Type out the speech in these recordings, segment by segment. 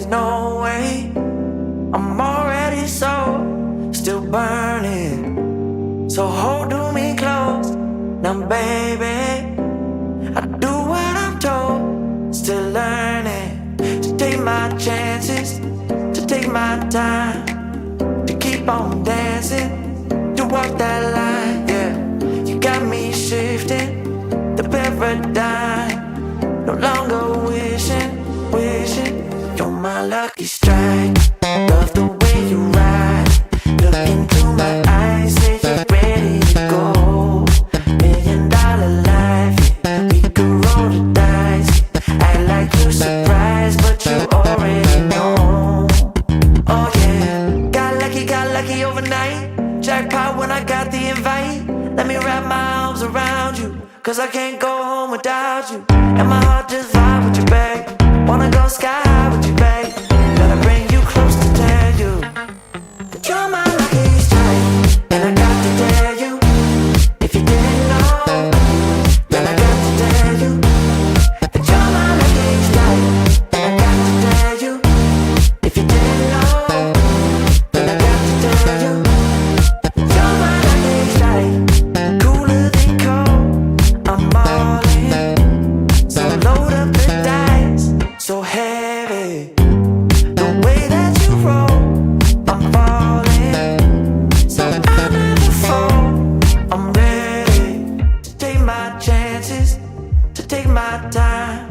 There's no way, I'm already so still burning. So hold to me close, now baby, I do what I'm told. Still learning to take my chances, to take my time, to keep on dancing, to walk that line, yeah. You got me shifting the paradigm, no longer wishing, you're my lucky strike. Love the way you ride, look into my eyes, say you're ready to go. $1,000,000 life, yeah. We could roll the dice, act like you're surprised, but you already know. Oh yeah, got lucky overnight. Jackpot when I got the invite. Let me wrap my arms around you, cause I can't go home without you. And my heart just vibe with you, babe. Wanna go sky high with you, babe. Gotta bring you close to tell you that you're my lucky strike. And I got to tell you, if you didn't know, then I got to tell you that you're my lucky strike. And I got to tell you, if you didn't know, then I got to tell you that you're my lucky strike. Cooler than cold, I'm all in. So load up the dice, so heavy. The way that you roll, I'm falling. So I never fall, I'm ready to take my chances, to take my time,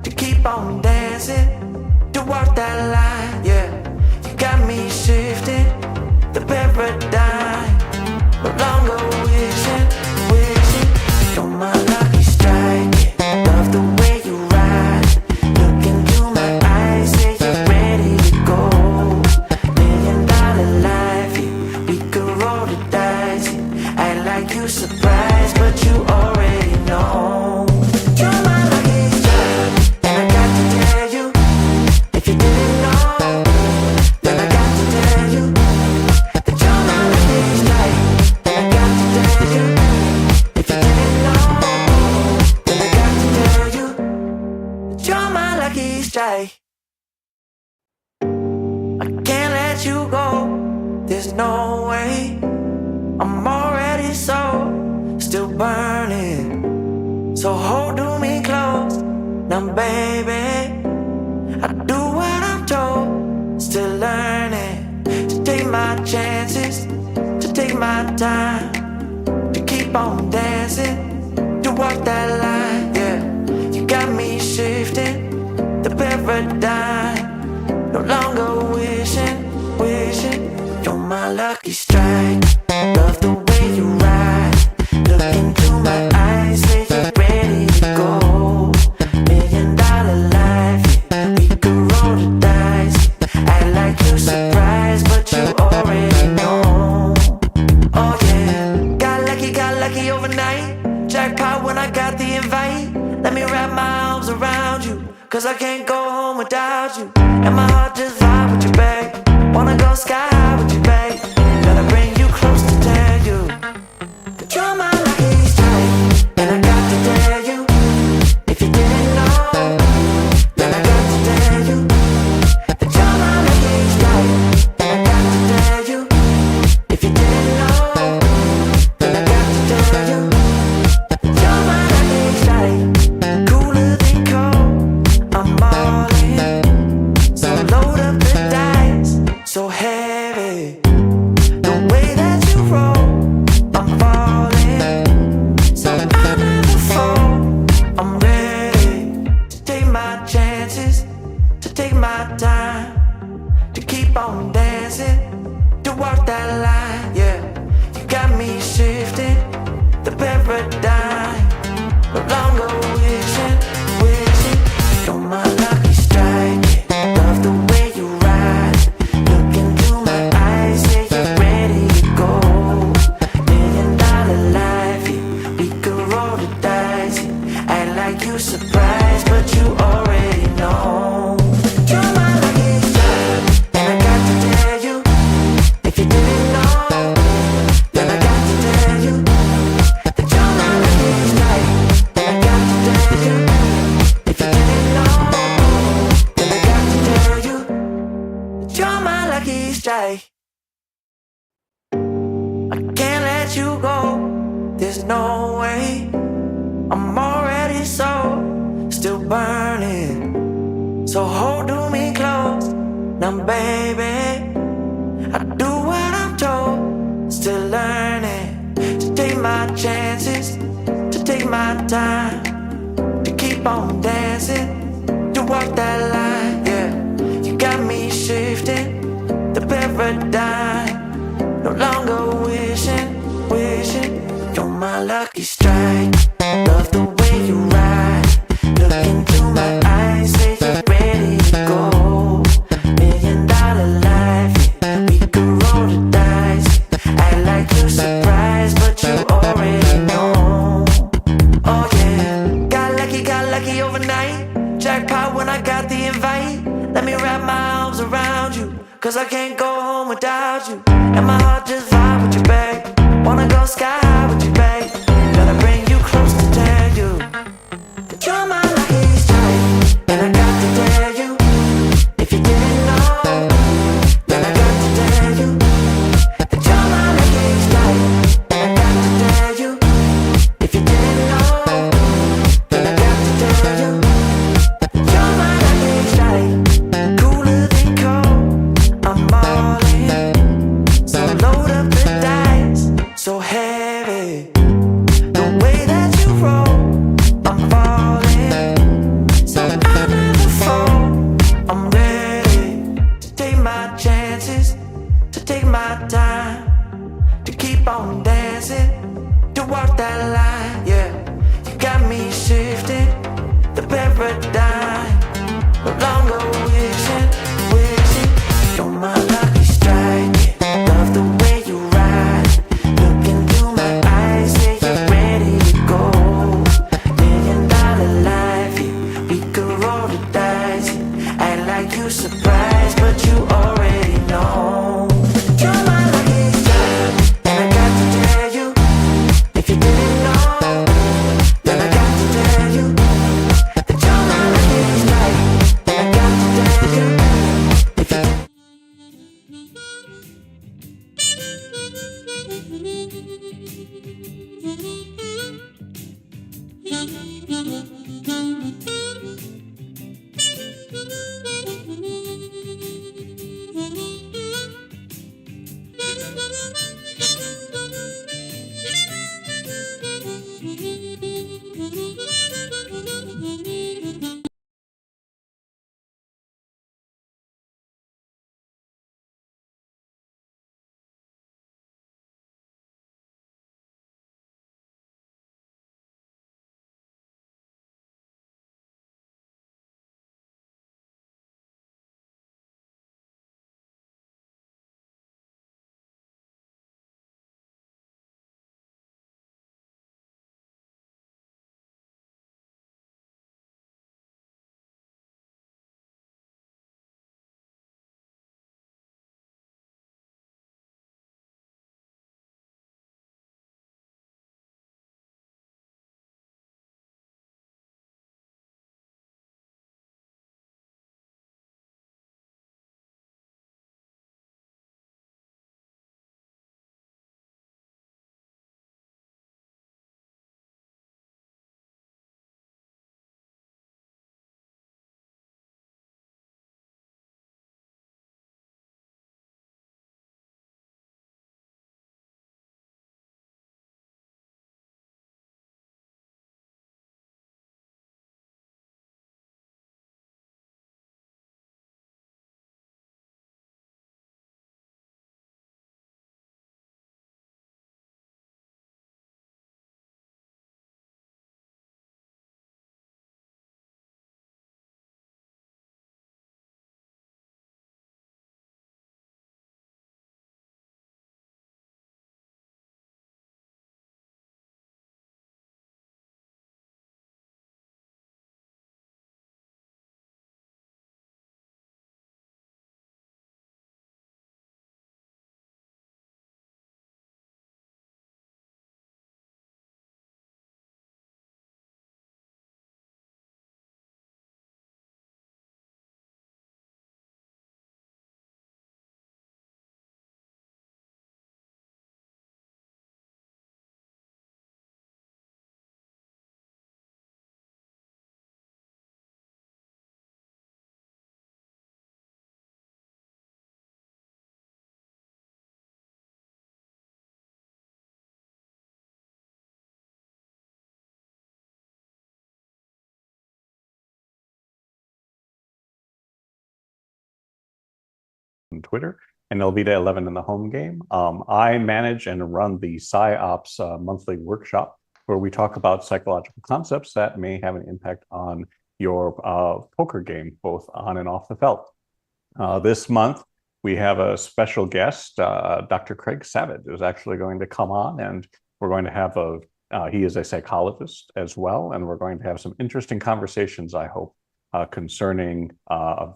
to keep on dancing, to walk that line, yeah. You got me shifting the paradigm, no longer wishing, you're my lucky strike, yeah. Love the way you ride, look into my eyes, say you're ready to go. $1,000,000 life, yeah. We could roll the dice, yeah. Act like you surprised, but you already know. You're my lucky strike, and I got to tell you, if you didn't know, then I got to tell you that you're my lucky strike. And I got to tell you, if you didn't know, then I got to tell you that you're my lucky strike. I can't let you go, there's no way, I'm already so still burning. So hold to me close, now baby, I do what I'm told. Still learning to take my chances, to take my time, to keep on dancing, to walk that line, yeah. You got me shifting the paradigm, no longer wishing, you're my lucky strike. Love the way you ride, look into my eyes, say you're ready to go. $1,000,000 life, yeah. We could roll the dice, act like you're surprised, but you already know. Oh yeah, got lucky overnight. Jackpot when I got the invite. Let me wrap my arms around you, cause I can't go home without you. And my heart just vibe with you, babe. Wanna go sky high with you, babe. Gotta bring you close to tell you that you're my lucky strike. And I got to tell you, if you didn't know, then I got to tell you that you're my lucky strike. And I got to tell you, if you didn't know, then I got to tell you that you're my lucky strike. Cooler than cold, I'm all in. So load up the dice, so heavy. The way that you roll, I'm falling. So I never fall, I'm ready to take my chances, to take my time, to keep on dancing, to walk that line, yeah. You got me shifting the paradigm, no longer wishing, you're my lucky strike, yeah. Love the way you ride, look into my eyes, there's no way. I'm already so, still burning. So hold me close, now baby. I do what I'm told, still learning to take my chances, to take my time, to keep on dancing, to walk that line, yeah. You got me shifting the paradigm, no longer wishing. You're my lucky strike. Love the way you ride. Look into my eyes, say you're ready to go. $1 million life, yeah. We could roll the dice. Act like you're surprised, but you already know. Oh yeah, got lucky overnight. Jackpot when I got the invite. Let me wrap my arms around you, 'cause I can't go home without you. And my heart just vibe with you, babe. Wanna go sky high with you, babe. Gotta bring you close to tell you that you're my lucky strike. And I got to tell you, if you didn't know, then I got to tell you that you're my lucky strike. And I got to tell you, if you didn't know, then I got to tell you that you're my lucky strike. Cooler than cold, I'm all in. So load up the dice, so heavy. The way that you roll, I'm falling. So I never fall, I'm ready to take my chances, to take my time, to keep on dancing, to walk that line, yeah. You got me shifting the paradigm, no longer wishing. You're my lucky strike, yeah. Love the way you ride. Look into my eyes, say you're ready to go. $1 million life, yeah. We could roll the dice, yeah. Act like you surprised, but you already know. You're my lucky strike, and I got to tell you, if you didn't know, then I got to tell you that you're my lucky strike. And I got to tell you, if you Twitter, and it'll be at 11 in the home game. I manage and run the PsyOps monthly workshop where we talk about psychological concepts that may have an impact on your poker game, both on and off the felt. This month, we have a special guest. Dr. Craig Savage is actually going to come on, and we're going to have he is a psychologist as well, and we're going to have some interesting conversations, I hope, concerning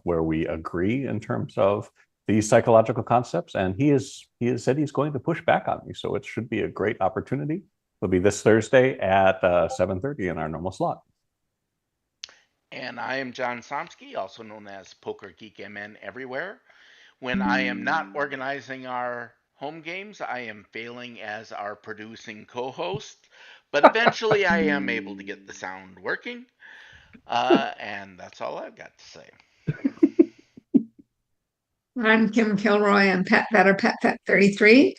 where we agree in terms of these psychological concepts. And he has said he's going to push back on me, so it should be a great opportunity. It'll be this Thursday at 7:30 in our normal slot. And I am John Somsky, also known as Poker Geek MN everywhere. When I am not organizing our home games, I am failing as our producing co-host. But eventually I am able to get the sound working. And that's all I've got to say. I'm Kim Kilroy. I'm Pet Vetter Pet Pet 33,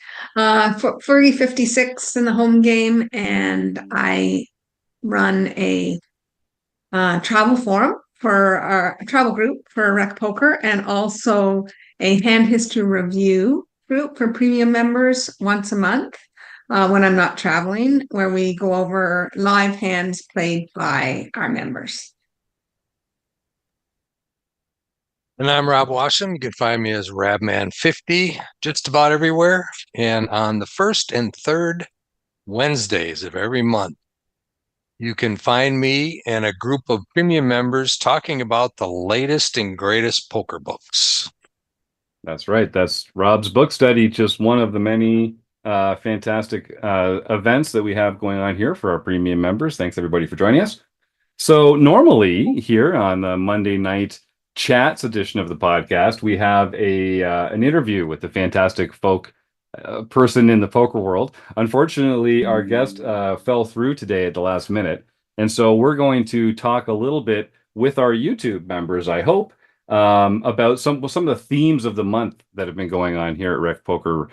Furry 56 in the home game, and I run a travel forum for our travel group for RecPoker, and also a hand history review group for premium members once a month when I'm not traveling, where we go over live hands played by our members. And I'm Rob Washam. You can find me as Rabman50 just about everywhere. And on the first and third Wednesdays of every month, you can find me and a group of premium members talking about the latest and greatest poker books. That's right. That's Rob's book study, just one of the many fantastic events that we have going on here for our premium members. Thanks, everybody, for joining us. So normally here on the Monday night chats edition of the podcast, we have an interview with the fantastic person in the poker world. Unfortunately, our guest fell through today at the last minute, and so we're going to talk a little bit with our YouTube members, I hope, about some of the themes of the month that have been going on here at RecPoker.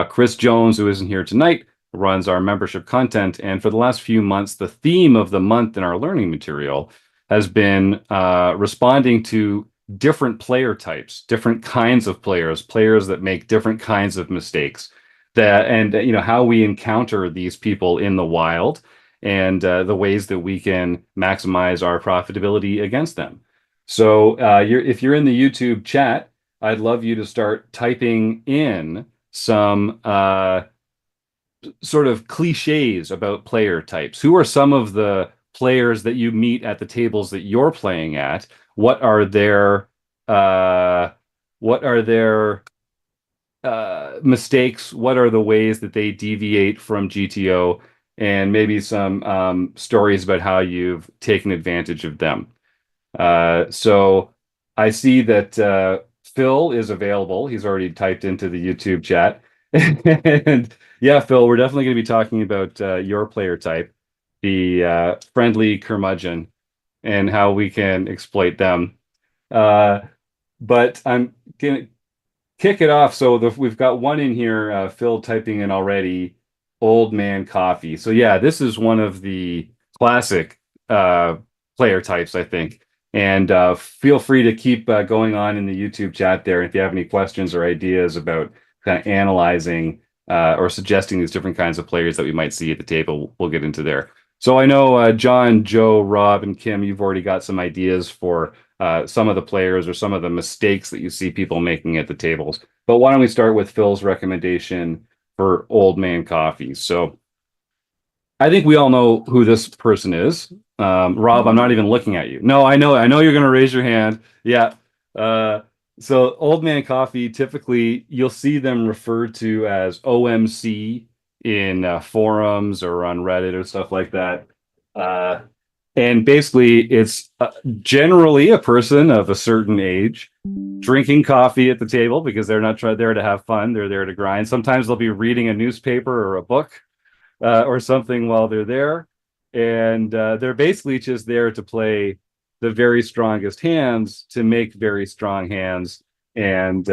Chris Jones, who isn't here tonight, runs our membership content, and for the last few months, the theme of the month in our learning material has been responding to different player types, different kinds of players that make different kinds of mistakes, and how we encounter these people in the wild, and the ways that we can maximize our profitability against them. So if you're in the YouTube chat, I'd love you to start typing in some sort of cliches about player types. Who are some of the players that you meet at the tables that you're playing at? What are their mistakes? What are the ways that they deviate from GTO? And maybe some stories about how you've taken advantage of them. So I see that Phil is available. He's already typed into the YouTube chat. And yeah, Phil, we're definitely going to be talking about your player type, the friendly curmudgeon, and how we can exploit them. But I'm going to kick it off. So we've got one in here, Phil typing in already, Old Man Coffee. So yeah, this is one of the classic player types, I think. And feel free to keep going on in the YouTube chat there. If you have any questions or ideas about kind of analyzing or suggesting these different kinds of players that we might see at the table, we'll get into there. So I know John, Joe, Rob, and Kim, you've already got some ideas for some of the players or some of the mistakes that you see people making at the tables. But why don't we start with Phil's recommendation for Old Man Coffee? So I think we all know who this person is. Rob, I'm not even looking at you. No, I know you're going to raise your hand. Yeah. So Old Man Coffee, typically you'll see them referred to as OMC in forums or on Reddit or stuff like that. And basically it's generally a person of a certain age drinking coffee at the table because they're not there to have fun. They're there to grind. Sometimes they'll be reading a newspaper or a book or something while they're there. And they're basically just there to play the very strongest hands, to make very strong hands, and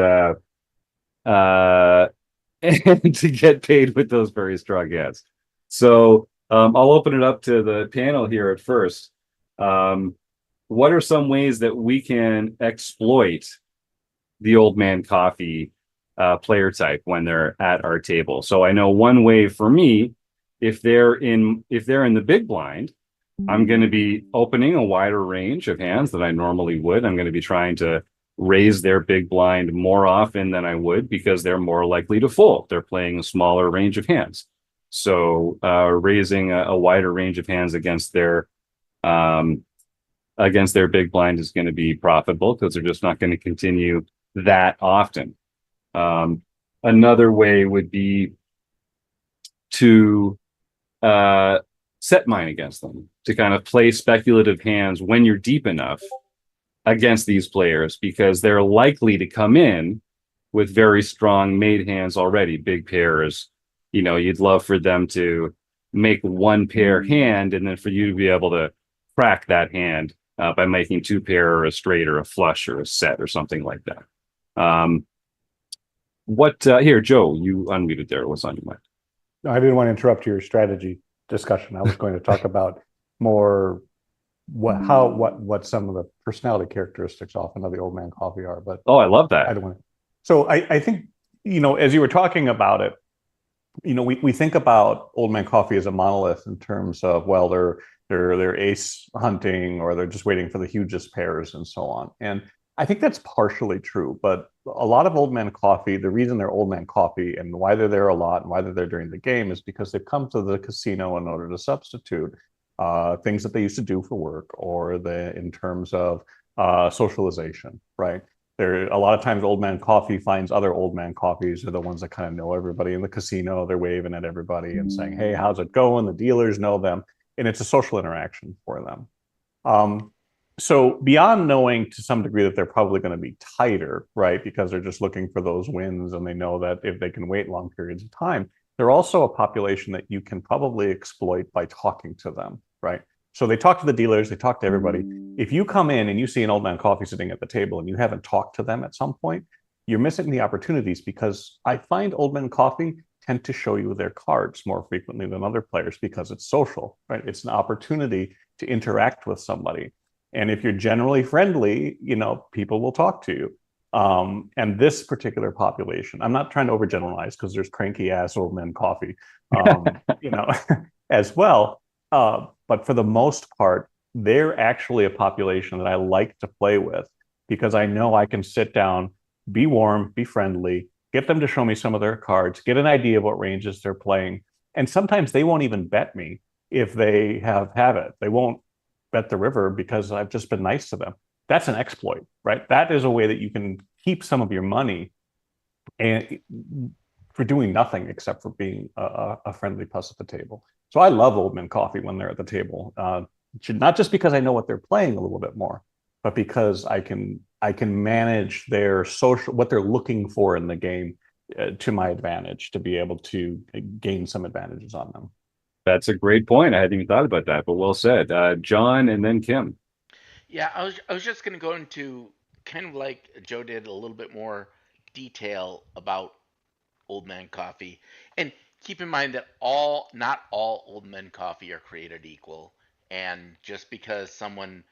and to get paid with those very strong hands. So I'll open it up to the panel here at first. What are some ways that we can exploit the old man coffee player type when they're at our table. So I know one way for me, if they're in the big blind, I'm going to be opening a wider range of hands than I normally would. I'm going to be trying to raise their big blind more often than I would because they're more likely to fold. They're playing a smaller range of hands. So raising a wider range of hands um, against their big blind is going to be profitable because they're just not going to continue that often. Another way would be to set mine against them, to kind of play speculative hands when you're deep enough against these players because they're likely to come in with very strong made hands already, big pairs. You know, you'd love for them to make one pair hand and then for you to be able to crack that hand by making two pair or a straight or a flush or a set or something like that. Here, Joe, you unmuted there. What's on your mind? I didn't want to interrupt your strategy discussion. I was going to talk about more what some of the personality characteristics often of the old man coffee are. But I love that. I don't want to. So I think, as you were talking about it, we think about old man coffee as a monolith in terms of, well, they're ace hunting or they're just waiting for the hugest pairs and so on. And I think that's partially true, but a lot of old man coffee, the reason they're old man coffee and why they're there a lot and why they're there during the game is because they've come to the casino in order to substitute things that they used to do for work or in terms of socialization, right? A lot of times old man coffee finds other old man coffees are the ones that kind of know everybody in the casino. They're waving at everybody and saying, hey, how's it going? The dealers know them. And it's a social interaction for them. So beyond knowing to some degree that they're probably going to be tighter, right? Because they're just looking for those wins and they know that if they can wait long periods of time, they're also a population that you can probably exploit by talking to them, right? So they talk to the dealers, they talk to everybody. If you come in and you see an old man coffee sitting at the table and you haven't talked to them at some point, you're missing the opportunities because I find old man coffee tend to show you their cards more frequently than other players because it's social, right? It's an opportunity to interact with somebody. And if you're generally friendly, people will talk to you. And this particular population, I'm not trying to overgeneralize because there's cranky ass old men coffee, as well. But for the most part, they're actually a population that I like to play with because I know I can sit down, be warm, be friendly, get them to show me some of their cards, get an idea of what ranges they're playing. And sometimes they won't even bet me if they have it. They won't bet the river because I've just been nice to them. That's an exploit, right? That is a way that you can keep some of your money and for doing nothing except for being a friendly puss at the table. So I love old men coffee when they're at the table, not just because I know what they're playing a little bit more, but because I can manage their social, what they're looking for in the game to my advantage to be able to gain some advantages on them. That's a great point. I hadn't even thought about that, but well said. John and then Kim. Yeah, I was just going to go into kind of like Joe did a little bit more detail about old man coffee. And keep in mind that not all old men coffee are created equal. And just because someone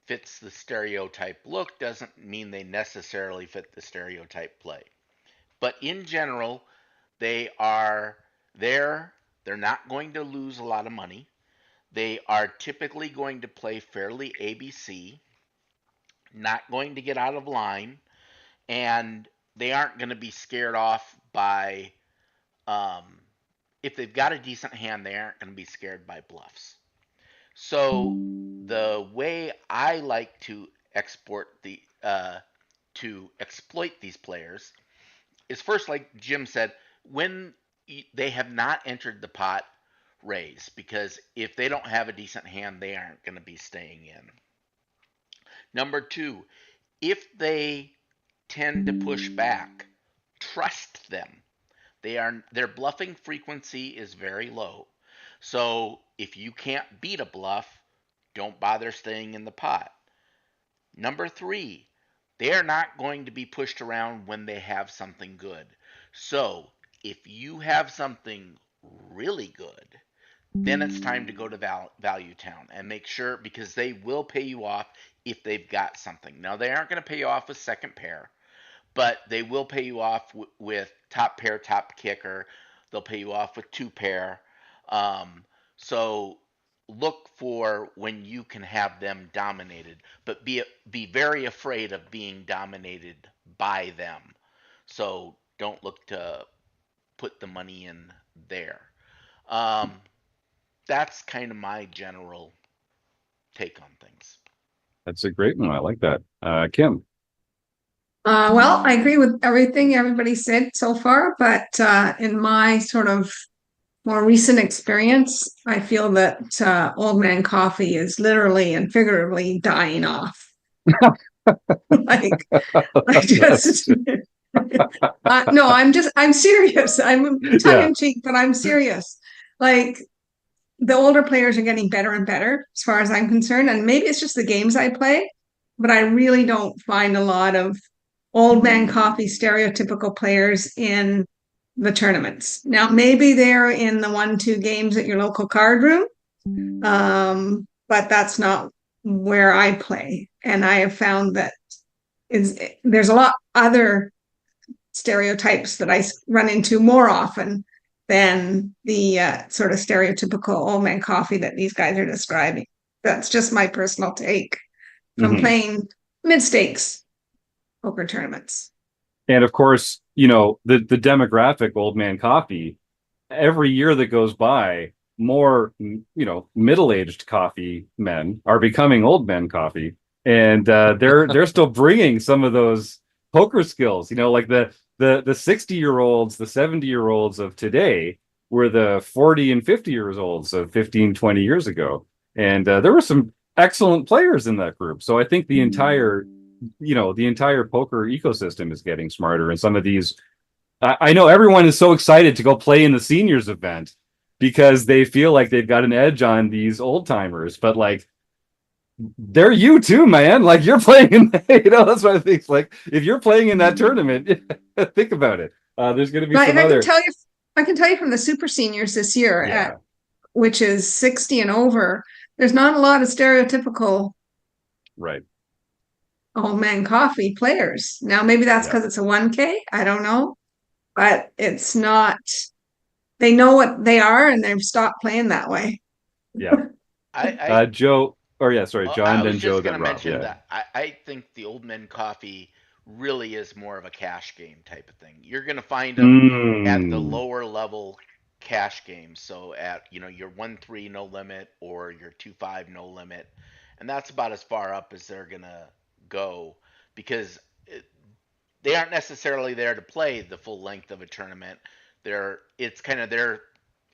fits the stereotype look doesn't mean they necessarily fit the stereotype play. But in general, they are there. They're not going to lose a lot of money. They are typically going to play fairly ABC, not going to get out of line, and they aren't going to be scared off by, um, if they've got a decent hand, they aren't going to be scared by bluffs. So the way I like to to exploit these players is first, like Jim said, when they have not entered the pot, raise, because if they don't have a decent hand, they aren't going to be staying in. Number two, if they tend to push back, trust them. Their bluffing frequency is very low. So if you can't beat a bluff, don't bother staying in the pot. Number three, they are not going to be pushed around when they have something good. So if you have something really good, then it's time to go to Value Town and make sure, because they will pay you off if they've got something. Now, they aren't going to pay you off with second pair, but they will pay you off with top pair, top kicker. They'll pay you off with two pair. So look for when you can have them dominated, but be very afraid of being dominated by them. So don't look to put the money in there. Um, that's kind of my general take on things. That's a great one. I like that. Kim. Well, I agree with everything everybody said so far, but in my sort of more recent experience, I feel that old man coffee is literally and figuratively dying off. Like, I just no, I'm serious. I'm tongue Yeah. in cheek, but I'm serious. Like, the older players are getting better and better as far as I'm concerned. And maybe it's just the games I play, but I really don't find a lot of old man coffee stereotypical players in the tournaments. Now, maybe they're in the 1-2 games at your local card room, but that's not where I play. And I have found that there's a lot other stereotypes that I run into more often than the sort of stereotypical old man coffee that these guys are describing. That's just my personal take from playing mid stakes poker tournaments. And of course, you know, the demographic old man coffee, every year that goes by, more, you know, middle-aged coffee men are becoming old men coffee. And they're still bringing some of those poker skills, you know, like the 60-year-olds, the 70-year-olds of today were the 40 and 50 years olds of 15, 20 years ago. And there were some excellent players in that group. So I think the entire poker ecosystem is getting smarter. And some of these, I know everyone is so excited to go play in the seniors event because they feel like they've got an edge on these old timers, but like, they're you too, man. Like, you're playing in, you know, that's what I think. Like, if you're playing in that tournament, think about it. There's going to be some other. I can tell you from the super seniors this year, Yeah. which is 60 and over, there's not a lot of stereotypical Right. old man coffee players. Now, maybe that's because it's a 1K. I don't know, but it's not. They know what they are, and they've stopped playing that way. Yeah. Joe. Or yeah, sorry, John, then Joe, then Rob. Mention that I think the old men coffee really is more of a cash game type of thing. You're going to find them at the lower level cash games. So at, you know, your 1-3 no limit or your 2-5 no limit, and that's about as far up as they're going to go because they aren't necessarily there to play the full length of a tournament. It's kind of their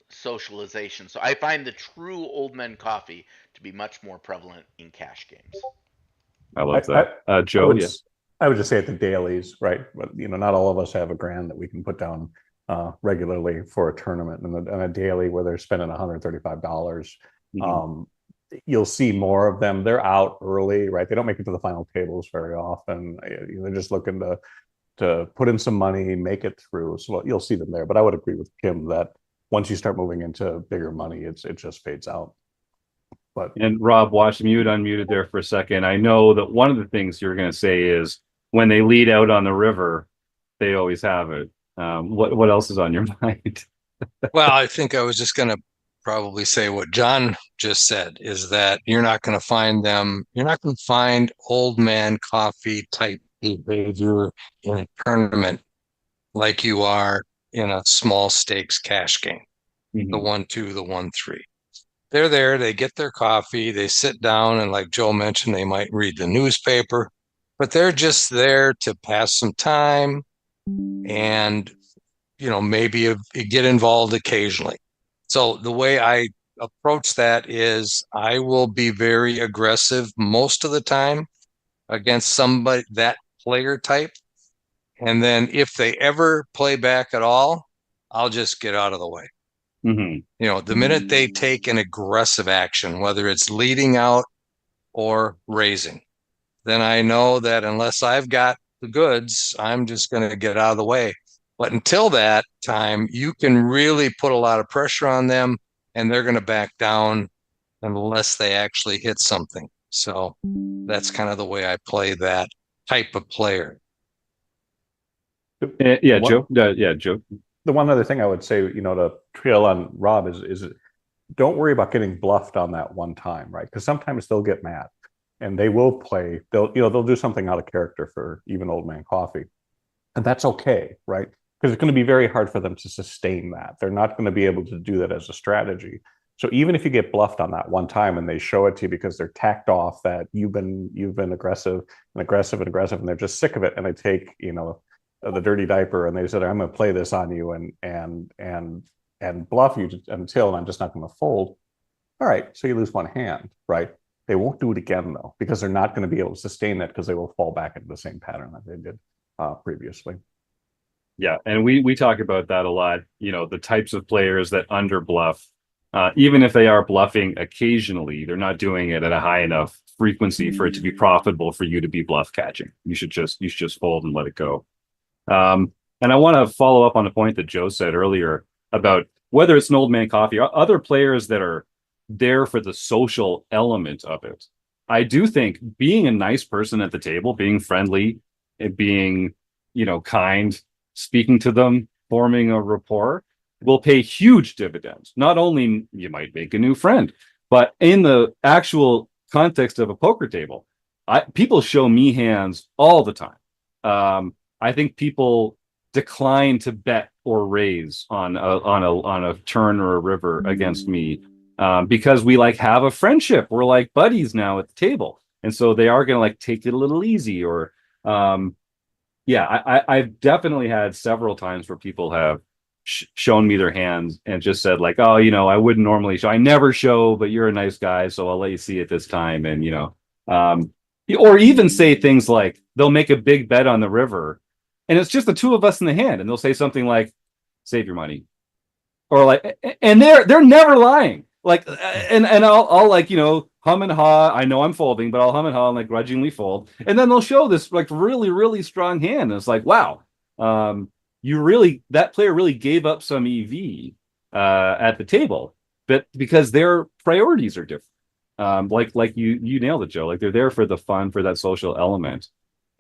socialization. So I find the true old men coffee to be much more prevalent in cash games. I love that. Joe, I would just say at the dailies, right? But, you know, not all of us have a grand that we can put down regularly for a tournament, and a daily where they're spending $135. You'll see more of them. They're out early, right? They don't make it to the final tables very often. They're just looking to put in some money, make it through. So you'll see them there. But I would agree with Kim that once you start moving into bigger money, it just fades out. And Rob, watch mute, unmuted there for a second. I know that one of the things you're going to say is when they lead out on the river, they always have it. What else is on your mind? Well, I think I was just going to probably say what John just said, is that you're not going to find old man coffee type behavior in a tournament like you are in a small stakes cash game, the 1-2, the 1-3. They're there, they get their coffee, they sit down, and like Joe mentioned, they might read the newspaper, but they're just there to pass some time and, you know, maybe get involved occasionally. So the way I approach that is I will be very aggressive most of the time against somebody, that player type. And then if they ever play back at all, I'll just get out of the way. You know, the minute they take an aggressive action, whether it's leading out or raising, then I know that unless I've got the goods, I'm just going to get out of the way. But until that time, you can really put a lot of pressure on them, and they're going to back down unless they actually hit something. So that's kind of the way I play that type of player. Yeah, What- Joe. Yeah, Joe. The one other thing I would say, to trail on Rob is don't worry about getting bluffed on that one time, right? Because sometimes they'll get mad and they will play. They'll do something out of character for even Old Man Coffee, and that's okay, right? Because it's going to be very hard for them to sustain that. They're not going to be able to do that as a strategy. So even if you get bluffed on that one time and they show it to you because they're tacked off that you've been aggressive and aggressive and aggressive, and they're just sick of it, and they take the dirty diaper and they said, I'm going to play this on you and bluff you until, and I'm just not going to fold. All right, so you lose one hand, right? They won't do it again though, because they're not going to be able to sustain that, because they will fall back into the same pattern that they did previously. Yeah, and we talk about that a lot. The types of players that under bluff, even if they are bluffing occasionally, they're not doing it at a high enough frequency for it to be profitable for you to be bluff catching. You should just fold and let it go. And I want to follow up on a point that Joe said earlier about whether it's an Old Man Coffee or other players that are there for the social element of it. I do think being a nice person at the table, being friendly, and being, kind, speaking to them, forming a rapport will pay huge dividends. Not only you might make a new friend, but in the actual context of a poker table, people show me hands all the time. I think people decline to bet or raise on a turn or a river against me because we have a friendship. We're like buddies now at the table, and so they are going to take it a little easy. Or I've definitely had several times where people have shown me their hands and just said oh, I wouldn't normally show. I never show, but you're a nice guy, so I'll let you see it this time. And or even say things like they'll make a big bet on the river, and it's just the two of us in the hand, and they'll say something like, "Save your money," or and they're never lying. And I'll hum and haw. I know I'm folding, but I'll hum and haw and grudgingly fold, and then they'll show this really really strong hand, and it's wow, that player really gave up some EV at the table, but because their priorities are different. You nailed it, Joe. They're there for the fun, for that social element,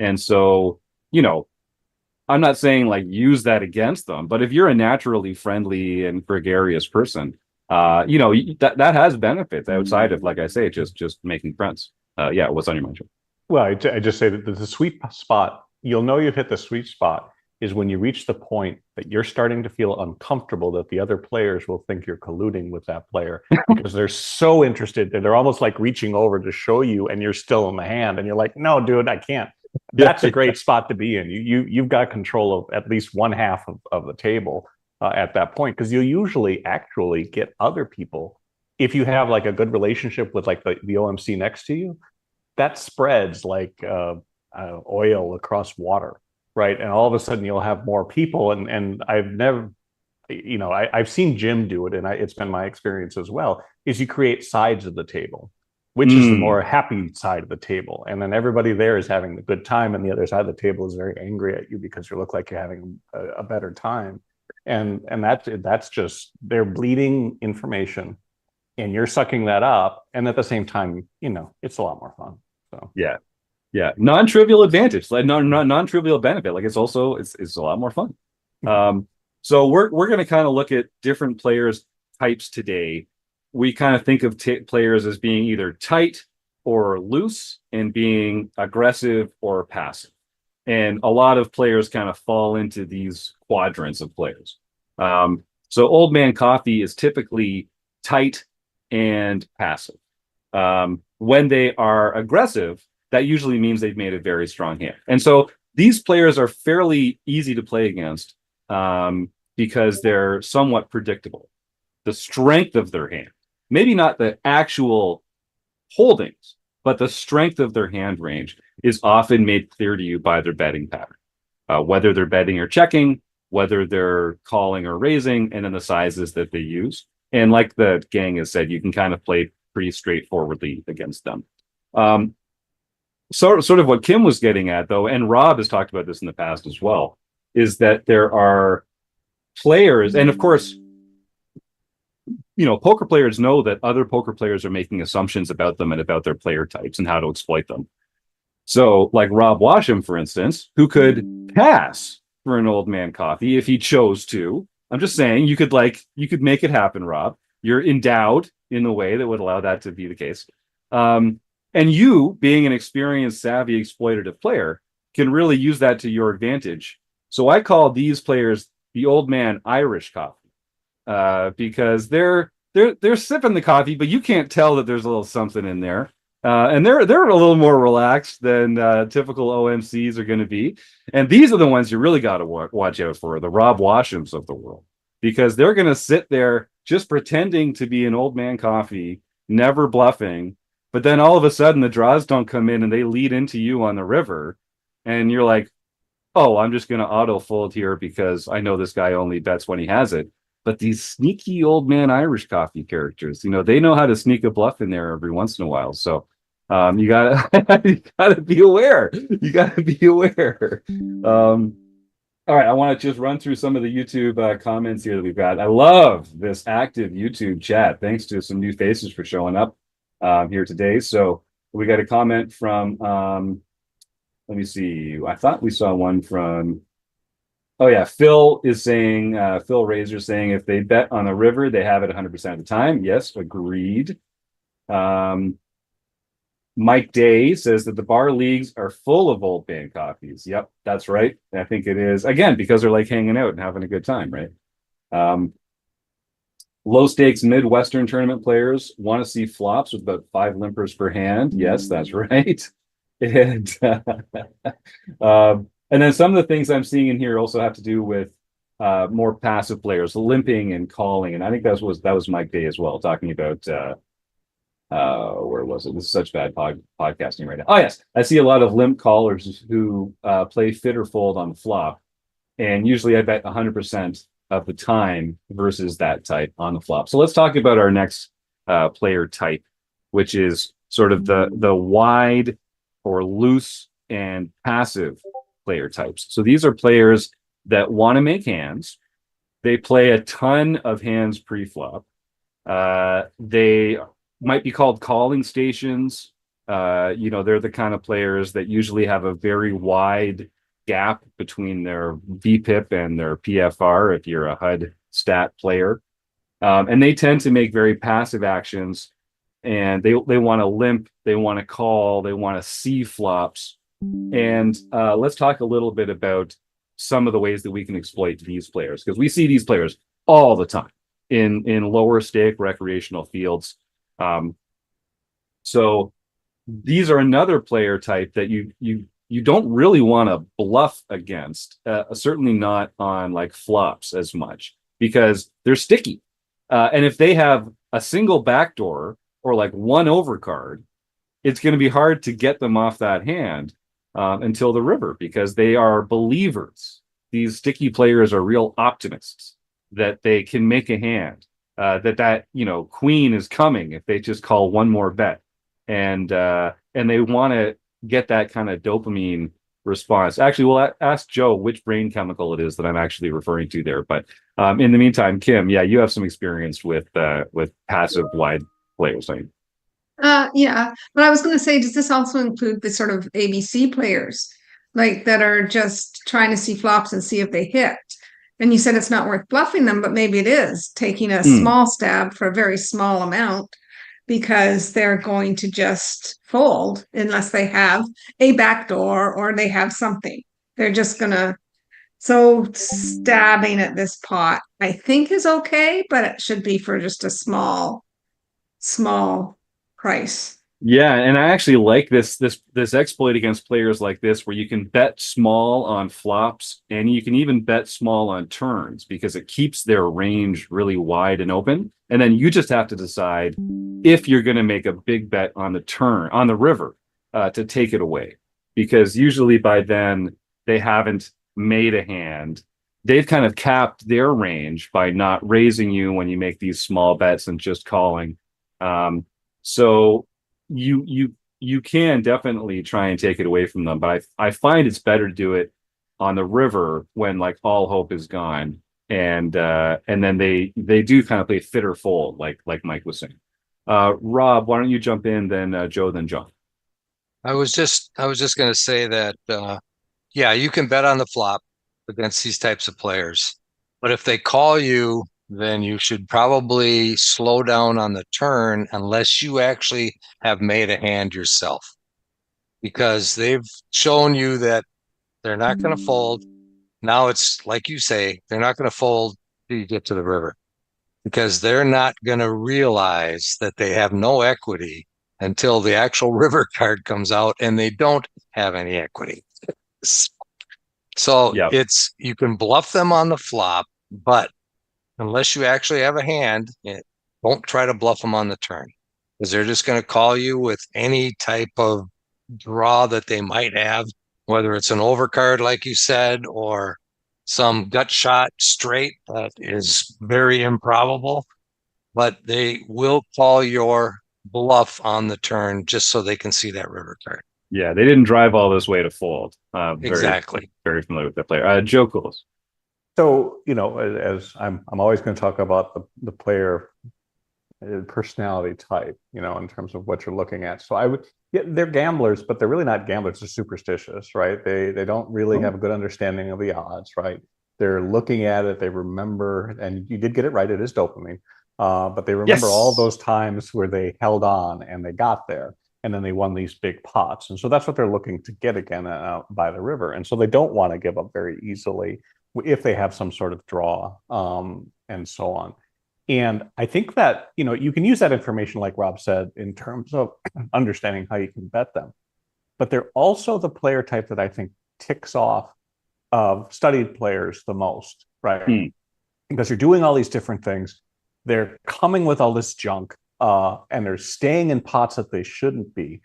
and so I'm not saying use that against them, but if you're a naturally friendly and gregarious person, that has benefits outside of, I say, just making friends. What's on your mind, Joe? Well, I just say that the sweet spot, you'll know you've hit the sweet spot, is when you reach the point that you're starting to feel uncomfortable that the other players will think you're colluding with that player because they're so interested that they're almost reaching over to show you, and you're still in the hand, and you're like, no, dude, I can't. That's a great spot to be in. You've got control of at least one half of the table at that point, because you'll usually actually get other people, if you have a good relationship with the OMC next to you, that spreads oil across water, right? And all of a sudden you'll have more people. And I've never, I've seen Jim do it, and it's been my experience as well, is you create sides of the table, which is the more happy side of the table. And then everybody there is having a good time, and the other side of the table is very angry at you because you look like you're having a better time. And that's just, they're bleeding information, and you're sucking that up. And at the same time, it's a lot more fun. So non-trivial advantage, non-trivial benefit. It's also it's a lot more fun. So we're going to kind of look at different players types today. We kind of think of players as being either tight or loose, and being aggressive or passive. And a lot of players kind of fall into these quadrants of players. So Old Man Coffee is typically tight and passive. When they are aggressive, that usually means they've made a very strong hand. And so these players are fairly easy to play against because they're somewhat predictable. The strength of their hand, maybe not the actual holdings, but the strength of their hand range is often made clear to you by their betting pattern, whether they're betting or checking, whether they're calling or raising, and then the sizes that they use. And like the gang has said, you can kind of play pretty straightforwardly against them. Sort of what Kim was getting at, though, and Rob has talked about this in the past as well, is that there are players, and of course, poker players know that other poker players are making assumptions about them and about their player types and how to exploit them. So, like Rob Washam, for instance, who could pass for an old man coffee if he chose to. I'm just saying you could make it happen, Rob. You're endowed in a way that would allow that to be the case. And you, being an experienced, savvy, exploitative player, can really use that to your advantage. So I call these players the old man Irish coffee, because they're sipping the coffee, but you can't tell that there's a little something in there. And they're a little more relaxed than typical OMCs are going to be. And these are the ones you really got to watch out for, the Rob Washams of the world, because they're going to sit there just pretending to be an old man coffee, never bluffing. But then all of a sudden the draws don't come in and they lead into you on the river. And you're like, oh, I'm just going to auto fold here because I know this guy only bets when he has it. But these sneaky old man Irish coffee characters, they know how to sneak a bluff in there every once in a while. So you gotta you gotta be aware. You gotta be aware. All right, I want to just run through some of the YouTube comments here that we've got. I love this active YouTube chat. Thanks to some new faces for showing up here today. So we got a comment from let me see. I thought we saw one from. Oh yeah, Phil is saying. Phil Razor saying if they bet on the river, they have it 100% of the time. Yes, agreed. Mike Day says that the bar leagues are full of old man coffees. Yep, that's right. I think it is again because they're like hanging out and having a good time, right? Low stakes Midwestern tournament players want to see flops with about 5 limpers per hand. Yes, that's right. And and then some of the things I'm seeing in here also have to do with more passive players, limping and calling. And I think that was Mike Day as well, talking about where was it? This is such bad podcasting right now. Oh yes, I see a lot of limp callers who play fit or fold on the flop, and usually I bet 100% of the time versus that type on the flop. So let's talk about our next player type, which is sort of the wide or loose and passive player types. So these are players that want to make hands. They play a ton of hands pre-flop. They might be called calling stations. They're the kind of players that usually have a very wide gap between their VPIP and their PFR if you're a HUD stat player. And they tend to make very passive actions, and they want to limp, they want to call, they want to see flops. And let's talk a little bit about some of the ways that we can exploit these players, because we see these players all the time in lower stake recreational fields. So these are another player type that you don't really want to bluff against, certainly not on like flops as much, because they're sticky. And if they have a single backdoor or like one overcard, it's going to be hard to get them off that hand until the river, because they are believers. These sticky players are real optimists that they can make a hand, that queen is coming if they just call one more bet, and they want to get that kind of dopamine response. Actually, we'll ask Joe which brain chemical it is that I'm actually referring to there. But in the meantime, Kim, yeah, you have some experience with passive wide players, right? Yeah, but I was going to say, does this also include the sort of ABC players, like that are just trying to see flops and see if they hit? And you said it's not worth bluffing them, but maybe it is taking a small stab for a very small amount, because they're going to just fold unless they have a backdoor or they have something. They're just going to. So stabbing at this pot, I think, is okay, but it should be for just a small price. Yeah, and I actually like this exploit against players like this, where you can bet small on flops and you can even bet small on turns, because it keeps their range really wide and open. And then you just have to decide if you're going to make a big bet on the turn on the river to take it away, because usually by then they haven't made a hand. They've kind of capped their range by not raising you when you make these small bets and just calling. So you can definitely try and take it away from them, but I find it's better to do it on the river when like all hope is gone, and then they do kind of play fit or fold, like Mike was saying. Rob, why don't you jump in, then Joe, then John? I was just going to say that yeah, you can bet on the flop. against these types of players. But if they call you, then you should probably slow down on the turn unless you actually have made a hand yourself, because they've shown you that they're not going to fold. Now it's like you say, they're not going to fold till you get to the river, because they're not going to realize that they have no equity until the actual river card comes out and they don't have any equity. So Yep. you can bluff them on the flop, but unless you actually have a hand, don't try to bluff them on the turn, because they're just going to call you with any type of draw that they might have, whether it's an overcard, like you said, or some gut shot straight that is very improbable. But they will call your bluff on the turn just so they can see that river card. Yeah, they didn't drive all this way to fold. Exactly. Very familiar with that player. Joe Cools. So, as I'm always going to talk about the player personality type, in terms of what you're looking at. So they're gamblers, but they're really not gamblers. They're superstitious, right? They don't really have a good understanding of the odds, right? They're looking at it. They remember, and you did get it right. It is dopamine. But they remember all those times where they held on and they got there, and then they won these big pots. And so that's what they're looking to get again by the river. And so they don't want to give up very easily if they have some sort of draw, and so on. And I think that, you can use that information, like Rob said, in terms of understanding how you can bet them. But they're also the player type that I think ticks off of studied players the most, right? Because you're doing all these different things. They're coming with all this junk, and they're staying in pots that they shouldn't be.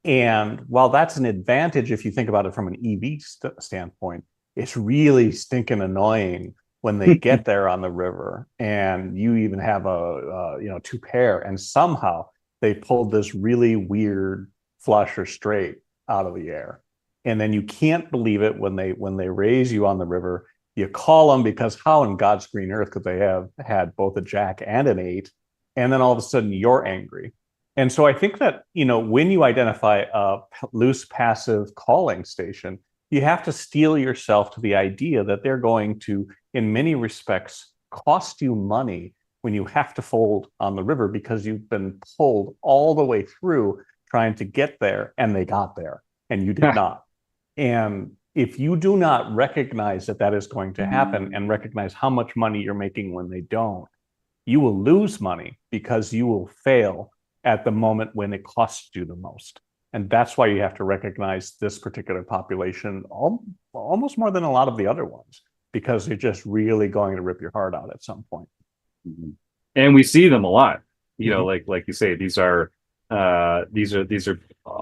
And while that's an advantage, if you think about it from an EV standpoint, it's really stinking annoying when they get there on the river and you even have a two pair, and somehow they pulled this really weird flush or straight out of the air. And then you can't believe it when they raise you on the river. You call them, because how in God's green earth could they have had both a jack and an 8? And then all of a sudden you're angry. And so I think that, when you identify a loose passive calling station, you have to steel yourself to the idea that they're going to, in many respects, cost you money when you have to fold on the river, because you've been pulled all the way through trying to get there, and they got there and you did not. And if you do not recognize that is going to happen, and recognize how much money you're making when they don't, you will lose money, because you will fail at the moment when it costs you the most. And that's why you have to recognize this particular population almost more than a lot of the other ones, because they're just really going to rip your heart out at some point. And we see them a lot. Like you say, these are a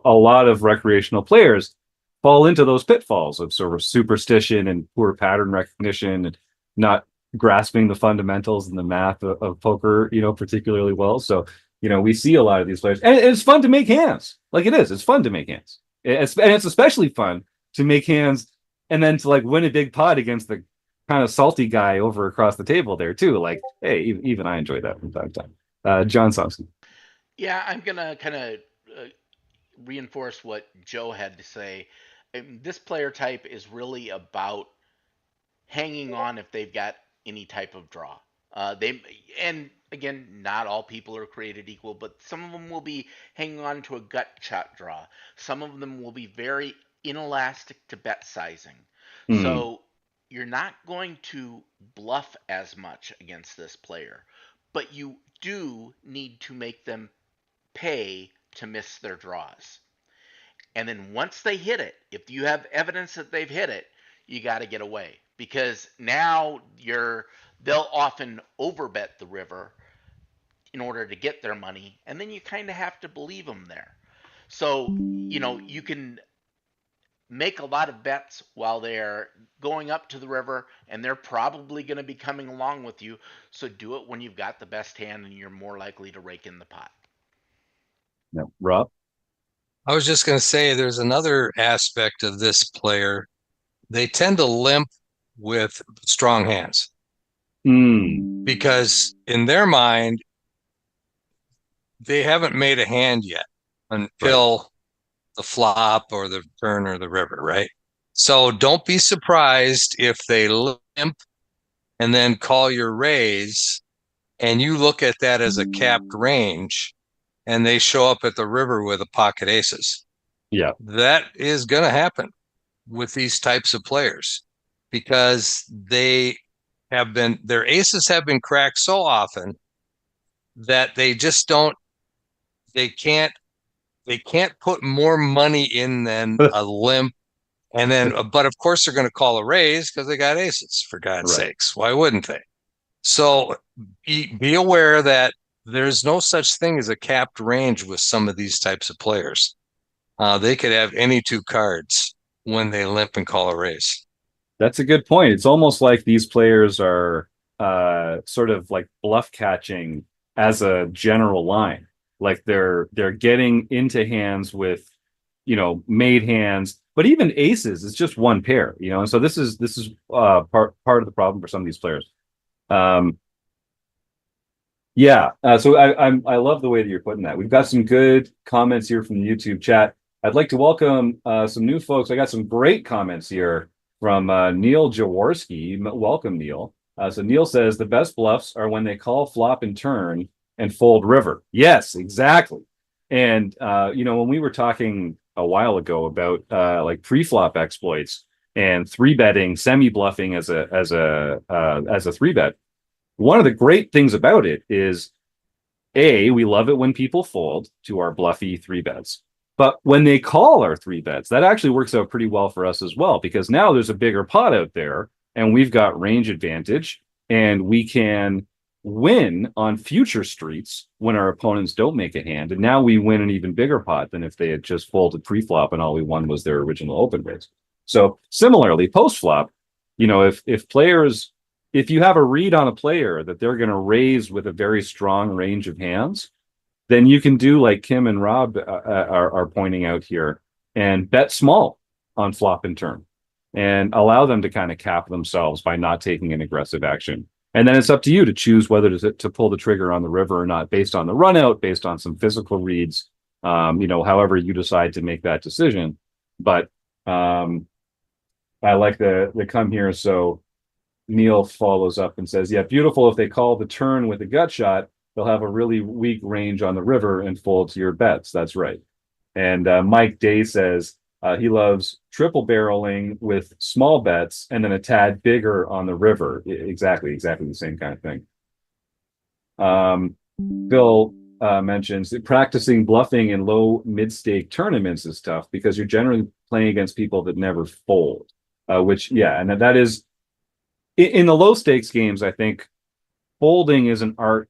lot of recreational players fall into those pitfalls of sort of superstition and poor pattern recognition, and not grasping the fundamentals and the math of poker, particularly well. So, we see a lot of these players, and it's fun to make hands. Like it is, it's fun to make hands. And it's especially fun to make hands and then to win a big pot against the kind of salty guy over across the table there too. Like, hey, even I enjoy that from time to time. John Thompson. Yeah, I'm gonna kind of reinforce what Joe had to say. This player type is really about hanging on if they've got any type of draw. And again, not all people are created equal, but some of them will be hanging on to a gut shot draw. Some of them will be very inelastic to bet sizing. So you're not going to bluff as much against this player, but you do need to make them pay to miss their draws. And then once they hit it, if you have evidence that they've hit it, you got to get away, because now they'll often overbet the river in order to get their money, and then you kind of have to believe them there. So, you can make a lot of bets while they're going up to the river, and they're probably going to be coming along with you. So do it when you've got the best hand and you're more likely to rake in the pot. No, Rob? I was just going to say there's another aspect of this player. They tend to limp with strong hands. Because in their mind, they haven't made a hand yet until the flop or the turn or the river, right? So don't be surprised if they limp and then call your raise, and you look at that as a capped range, and they show up at the river with a pocket aces. Yeah. That is going to happen with these types of players because their aces have been cracked so often that they can't put more money in than a limp. And then, but of course they're going to call a raise because they got aces, for God's sakes. Why wouldn't they? So be aware that there's no such thing as a capped range with some of these types of players. They could have any two cards when they limp and call a raise. That's a good point. It's almost like these players are sort of like bluff catching as a general line. Like they're getting into hands with, made hands, but even aces is just one pair, and so this is part of the problem for some of these players. So I love the way that you're putting that. We've got some good comments here from the YouTube chat. I'd like to welcome some new folks. I got some great comments here from Neil Jaworski. Welcome, Neil. So Neil says the best bluffs are when they call flop and turn and fold river. Yes, exactly. And when we were talking a while ago about like pre-flop exploits and three betting, semi bluffing as a three bet, one of the great things about it is we love it when people fold to our bluffy three bets. But when they call our three bets, that actually works out pretty well for us as well, because now there's a bigger pot out there and we've got range advantage and we can win on future streets when our opponents don't make a hand. And now we win an even bigger pot than if they had just folded pre-flop and all we won was their original open raise. So similarly, post-flop, if you have a read on a player that they're going to raise with a very strong range of hands, then you can do like Kim and Rob are pointing out here and bet small on flop and turn and allow them to kind of cap themselves by not taking an aggressive action. And then it's up to you to choose whether to pull the trigger on the river or not, based on the run out, based on some physical reads, however you decide to make that decision. But I like the come here. So Neil follows up and says, yeah, beautiful. If they call the turn with a gut shot, they'll have a really weak range on the river and fold to your bets. That's right. And Mike Day says he loves triple barreling with small bets and then a tad bigger on the river. Exactly the same kind of thing. Bill mentions that practicing bluffing in low mid-stake tournaments is tough because you're generally playing against people that never fold, and that is in the low stakes games. I think folding is an art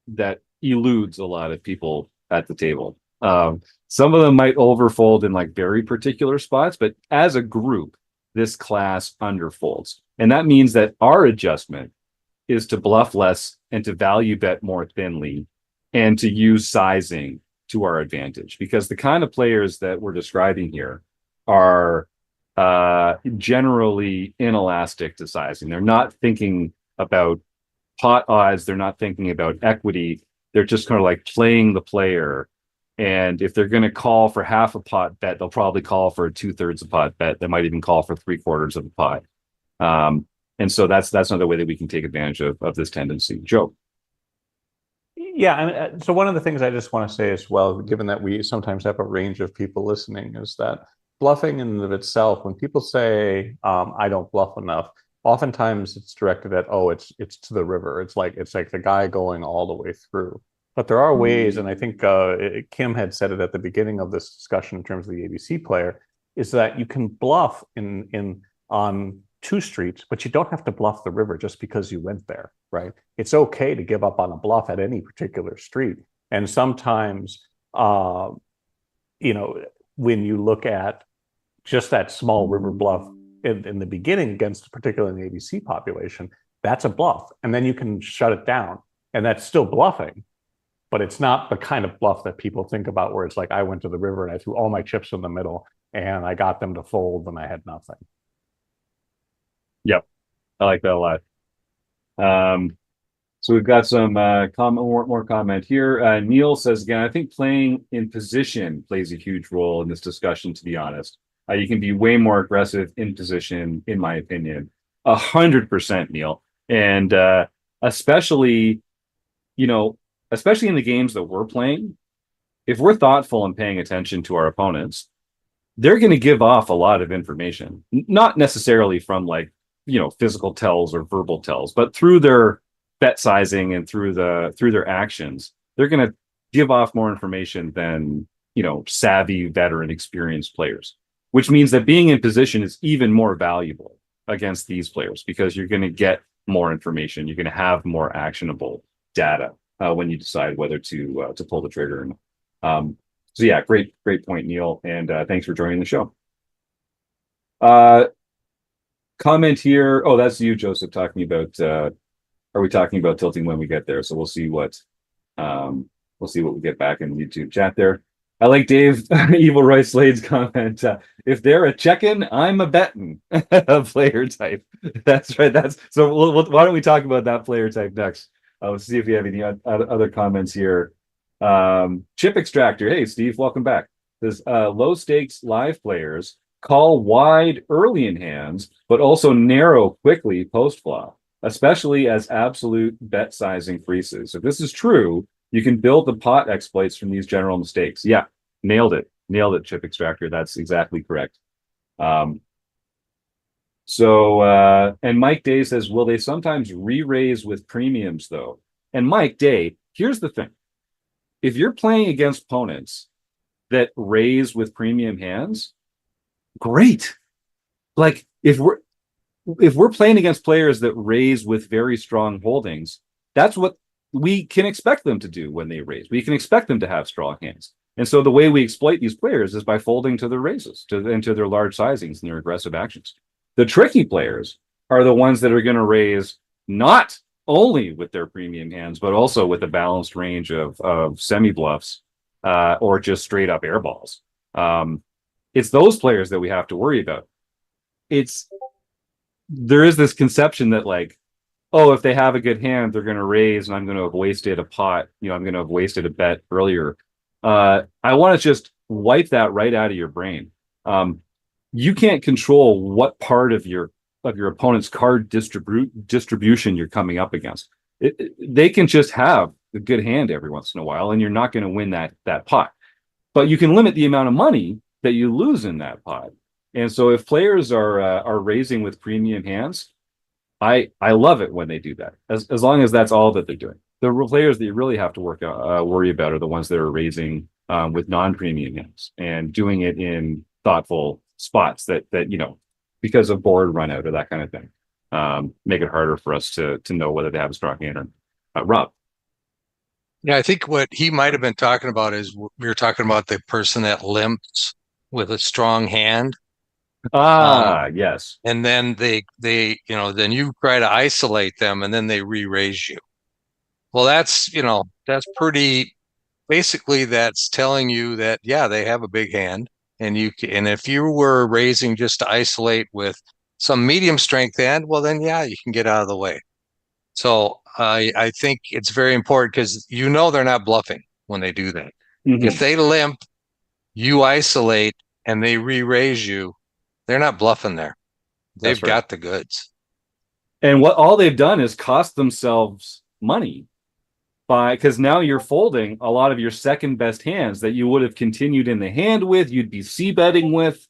that eludes a lot of people at the table. Some of them might overfold in like very particular spots, but as a group, this class underfolds. And that means that our adjustment is to bluff less and to value bet more thinly and to use sizing to our advantage, because the kind of players that we're describing here are generally inelastic to sizing. They're not thinking about pot odds. They're not thinking about equity. They're just kind of like playing the player. And if they're going to call for half a pot bet, they'll probably call for a 2/3 a pot bet. They might even call for 3/4 of a pot. And so that's another way that we can take advantage of this tendency. Joe. Yeah, so one of the things I just want to say as well, given that we sometimes have a range of people listening, is that bluffing in and of itself, when people say I don't bluff enough, oftentimes it's directed at, it's to the river. It's like the guy going all the way through. But there are ways, and I think Kim had said it at the beginning of this discussion in terms of the ABC player, is that you can bluff on two streets, but you don't have to bluff the river just because you went there, right? It's okay to give up on a bluff at any particular street. And sometimes, when you look at just that small river bluff in the beginning against particularly the ABC population, that's a bluff. And then you can shut it down. And that's still bluffing, but it's not the kind of bluff that people think about where it's like, I went to the river and I threw all my chips in the middle and I got them to fold and I had nothing. Yep. I like that a lot. So we've got some more comment here. Neil says again, I think playing in position plays a huge role in this discussion, to be honest. You can be way more aggressive in position, in my opinion. 100%, Neil. And especially, you know, especially in the games that we're playing, if we're thoughtful and paying attention to our opponents, they're going to give off a lot of information, not necessarily from like, physical tells or verbal tells, but through their bet sizing and through their actions, they're going to give off more information than, savvy, veteran, experienced players, which means that being in position is even more valuable against these players because you're going to get more information. You're going to have more actionable data when you decide whether to pull the trigger. So yeah, great point, Neil, and thanks for joining the show. Comment here. Oh, that's you, Joseph, talking about. Are we talking about tilting when we get there? So we'll see what we get back in the YouTube chat there. I like Dave Evil Roy Slade's comment. If they're a check-in, I'm a betting player type. That's right. Why don't we talk about that player type next? Let's see if we have any other comments here. Chip Extractor. Hey, Steve, welcome back. Says low stakes live players call wide early in hands, but also narrow quickly post flop, especially as absolute bet size increases. If this is true, you can build the pot exploits from these general mistakes. Yeah, nailed it, Chip Extractor. That's exactly correct. And Mike Day says, will they sometimes re-raise with premiums though? And Mike Day, here's the thing. If you're playing against opponents that raise with premium hands, great. Like if we're playing against players that raise with very strong holdings, that's what we can expect them to do when they raise. We can expect them to have strong hands. And so the way we exploit these players is by folding to their raises, into their large sizings and their aggressive actions. The tricky players are the ones that are going to raise not only with their premium hands, but also with a balanced range of semi-bluffs or just straight up air balls. It's those players that we have to worry about. There is this conception that like, oh, if they have a good hand, they're going to raise and I'm going to have wasted a pot. I'm going to have wasted a bet earlier. I want to just wipe that right out of your brain. You can't control what part of your opponent's card distribution you're coming up against. They can just have a good hand every once in a while, and you're not going to win that pot. But you can limit the amount of money that you lose in that pot. And so if players are raising with premium hands, I love it when they do that, as long as that's all that they're doing. The players that you really have to worry about are the ones that are raising with non-premium hands and doing it in thoughtful spots that because of board run out or that kind of thing, make it harder for us to know whether they have a strong hand or not. Rob. Yeah, I think what he might have been talking about is we were talking about the person that limps with a strong hand. Yes. And then then you try to isolate them and then they re-raise you. Well, that's pretty, basically that's telling you that, yeah, they have a big hand and if you were raising just to isolate with some medium strength hand, well, then, yeah, you can get out of the way. So I think it's very important because they're not bluffing when they do that. Mm-hmm. If they limp, you isolate and they re-raise you, they're not bluffing there. They've got the goods. And what all they've done is cost themselves money because now you're folding a lot of your second best hands that you would have continued in the hand with, you'd be c-betting with.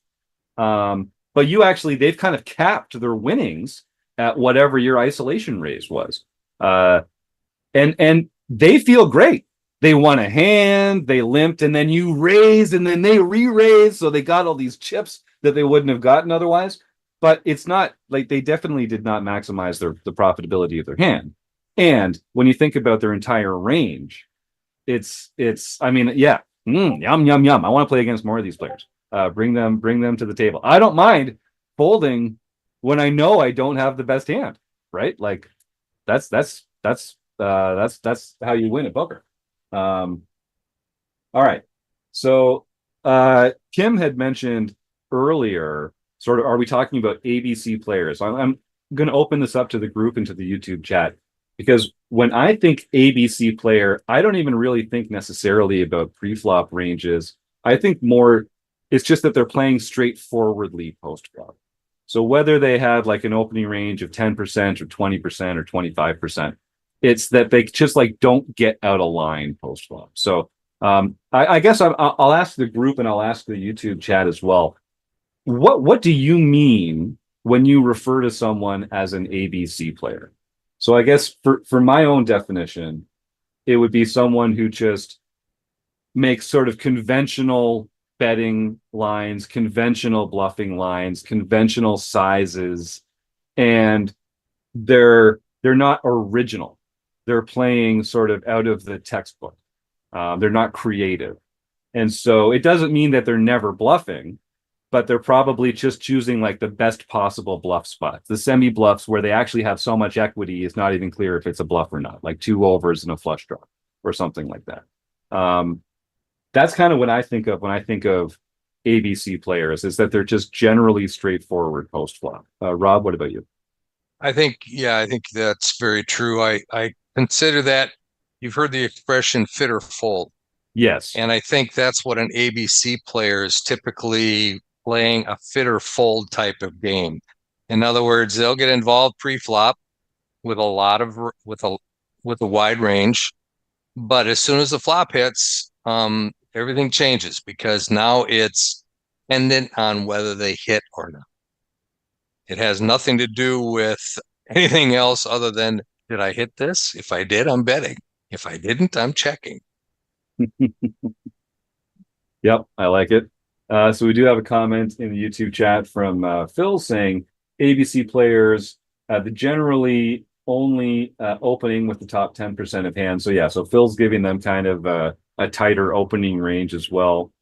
But they've kind of capped their winnings at whatever your isolation raise was. And they feel great. They won a hand, they limped, and then you raised, and then they re-raised, so they got all these chips that they wouldn't have gotten otherwise. But it's not like they definitely did not maximize the profitability of their hand. And when you think about their entire range, yum, yum, yum. I want to play against more of these players. Bring them to the table. I don't mind folding when I know I don't have the best hand, right? Like that's how you win at poker. All right. So Kim had mentioned earlier, sort of, are we talking about ABC players? I'm going to open this up to the group and to the YouTube chat, because when I think ABC player, I don't even really think necessarily about pre-flop ranges. I think more It's just that they're playing straightforwardly post flop. So whether they have like an opening range of 10% or 20% or 25%, it's that they just like don't get out of line post flop. So I guess I'll ask the group and I'll ask the YouTube chat as well. What do you mean when you refer to someone as an ABC player? So I guess for my own definition, it would be someone who just makes sort of conventional betting lines, conventional bluffing lines, conventional sizes, and they're not original. They're playing sort of out of the textbook. They're not creative. And so it doesn't mean that they're never bluffing, but they're probably just choosing like the best possible bluff spots. The semi bluffs where they actually have so much equity, it's not even clear if it's a bluff or not, like 2 overs and a flush draw or something like that. That's kind of what I think of when I think of ABC players, is that they're just generally straightforward post flop. Rob, what about you? I think that's very true. I consider that, you've heard the expression fit or fold. Yes. And I think that's what an ABC player is typically playing, a fit or fold type of game. In other words, they'll get involved pre-flop with a wide range, but as soon as the flop hits, everything changes because now it's dependent on whether they hit or not. It has nothing to do with anything else other than, did I hit this? If I did, I'm betting. If I didn't, I'm checking. Yep, I like it. So we do have a comment in the YouTube chat from Phil saying ABC players generally only opening with the top 10% of hands. So yeah, so Phil's giving them kind of a tighter opening range as well.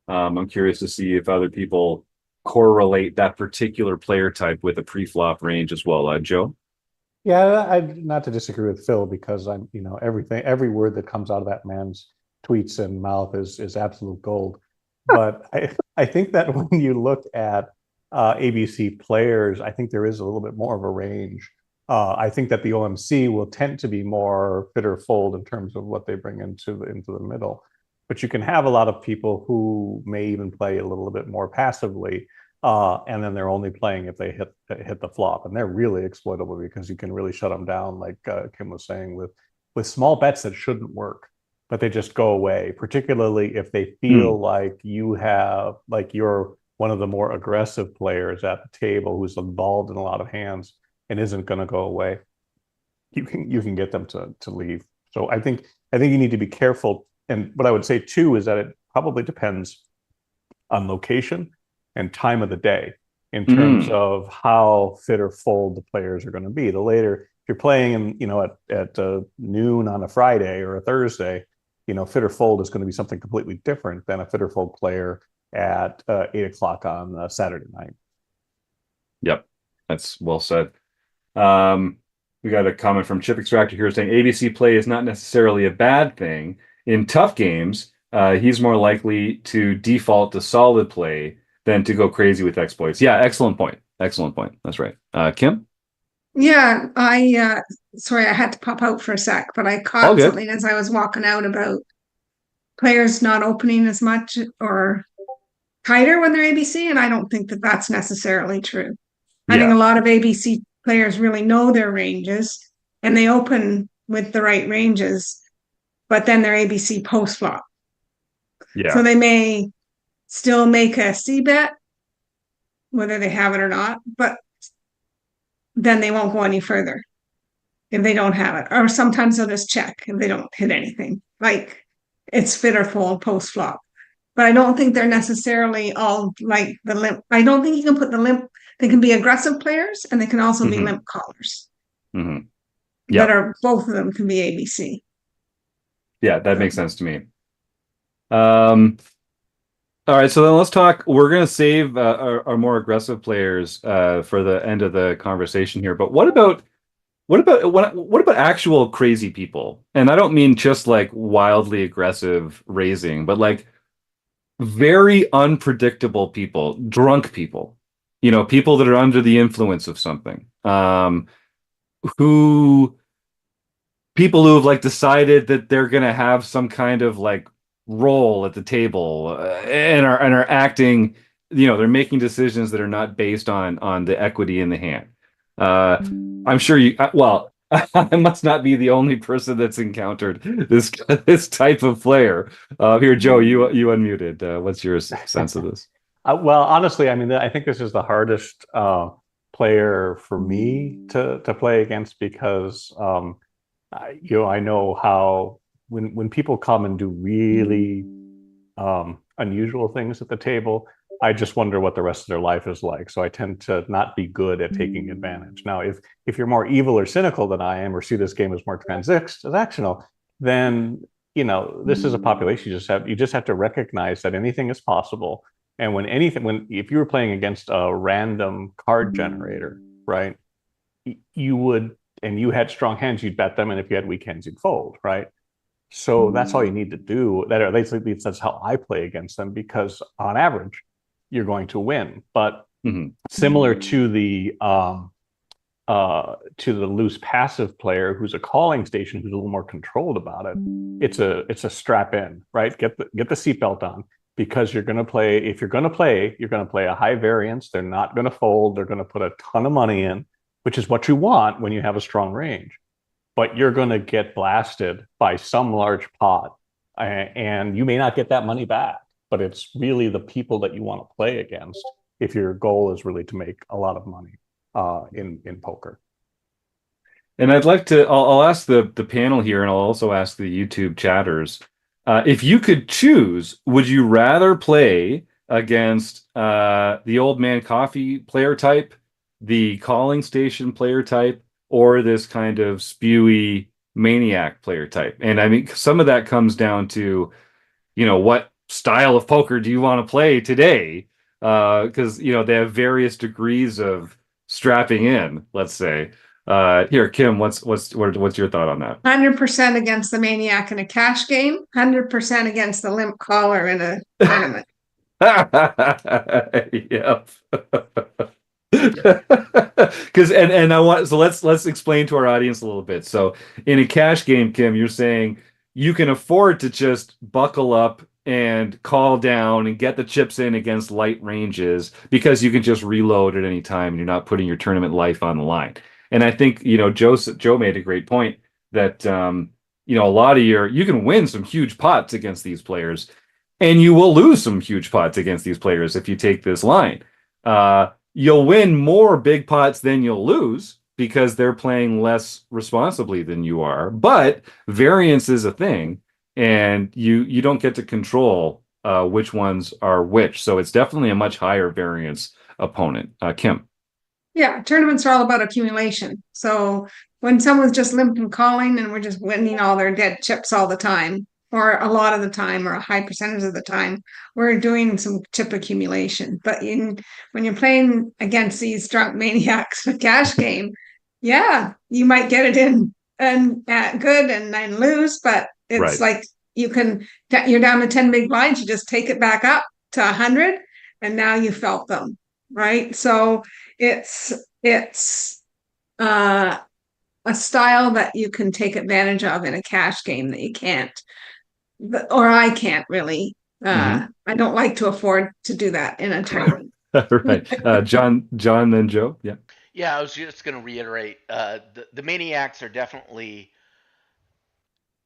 I'm curious to see if other people correlate that particular player type with a pre-flop range as well. Joe? Yeah, not to disagree with Phil, because I'm, every word that comes out of that man's tweets and mouth is absolute gold. But I think that when you look at ABC players, I think there is a little bit more of a range. I think that the OMC will tend to be more fit or fold in terms of what they bring into the middle. But you can have a lot of people who may even play a little bit more passively, and then they're only playing if they hit the flop, and they're really exploitable because you can really shut them down, like Kim was saying, with small bets that shouldn't work, but they just go away. Particularly if they feel like you're one of the more aggressive players at the table who's involved in a lot of hands and isn't going to go away. You can get them to leave. So I think you need to be careful. And what I would say too is that it probably depends on location and time of the day in terms of how fit or fold the players are going to be. The later, if you're playing at noon on a Friday or a Thursday, fit or fold is going to be something completely different than a fit or fold player at 8 o'clock on Saturday night. Yep, that's well said. We got a comment from Chip Extractor here saying ABC play is not necessarily a bad thing. In tough games, he's more likely to default to solid play than to go crazy with exploits. Yeah, excellent point. Excellent point. That's right. Kim? Yeah, sorry, I had to pop out for a sec, but I caught something as I was walking out about players not opening as much or tighter when they're ABC, and I don't think that that's necessarily true. I think a lot of ABC players really know their ranges and they open with the right ranges, but then they're ABC post flop. Yeah. So they may still make a C bet, whether they have it or not, but then they won't go any further if they don't have it. Or sometimes they'll just check if they don't hit anything. Like it's fit or fold post flop. But I don't think they're necessarily all like the limp. I don't think you can put the limp. They can be aggressive players and they can also be limp callers. That are, both of them can be ABC. Yeah, that makes sense to me. All right, so then let's talk. We're going to save our more aggressive players for the end of the conversation here. But what about actual crazy people? And I don't mean just like wildly aggressive raising, but like very unpredictable people, drunk people, people that are under the influence of something, people who have like decided that they're going to have some kind of like role at the table and are acting, they're making decisions that are not based on the equity in the hand. I'm sure well, I must not be the only person that's encountered this type of player. Here, Joe, you unmuted. What's your sense of this? Well, honestly, I mean, I think this is the hardest player for me to play against because I know how when people come and do really unusual things at the table, I just wonder what the rest of their life is like. So I tend to not be good at taking advantage. Now, if you're more evil or cynical than I am, or see this game as more transactional, then this is a population. You just have to recognize that anything is possible. And if you were playing against a random card generator, right, you would, and you had strong hands, you'd bet them, and if you had weak hands, you'd fold, right? So that's all you need to do. That, or at least that's how I play against them, because on average, you're going to win. But similar to the loose passive player who's a calling station, who's a little more controlled about it, it's a strap in, right? Get the seatbelt on, because you're going to play. If you're going to play, you're going to play a high variance. They're not going to fold. They're going to put a ton of money in, which is what you want when you have a strong range. But you're going to get blasted by some large pot, and you may not get that money back. But it's really the people that you want to play against if your goal is really to make a lot of money in poker. And I'll ask the panel here, and I'll also ask the YouTube chatters. If you could choose, would you rather play against the old man coffee player type, the calling station player type, or this kind of spewy maniac player type? And I mean, some of that comes down to, what style of poker do you want to play today? Because they have various degrees of strapping in, let's say. Here, Kim, what's your thought on that? 100% against the maniac in a cash game, 100% against the limp caller in a tournament. Yep. Because let's explain to our audience a little bit. So in a cash game, Kim, you're saying you can afford to just buckle up and call down and get the chips in against light ranges, because you can just reload at any time and you're not putting your tournament life on the line. And I think Joe made a great point that a lot of you can win some huge pots against these players, and you will lose some huge pots against these players if you take this line. You'll win more big pots than you'll lose, because they're playing less responsibly than you are. But variance is a thing, and you don't get to control which ones are which. So it's definitely a much higher variance opponent. Kim. Yeah, tournaments are all about accumulation. So when someone's just limp and calling and we're just winning all their dead chips all the time, or a lot of the time, or a high percentage of the time, we're doing some chip accumulation. But when you're playing against these drunk maniacs in a cash game, yeah, you might get it in and good and then lose, but it's like you're down to 10 big blinds, you just take it back up to 100, and now you felt them, right? So it's a style that you can take advantage of in a cash game that you can't, or I can't really. I don't like to afford to do that in a tournament. Right. John, then Joe. Yeah. Yeah, I was just going to reiterate, the maniacs are definitely,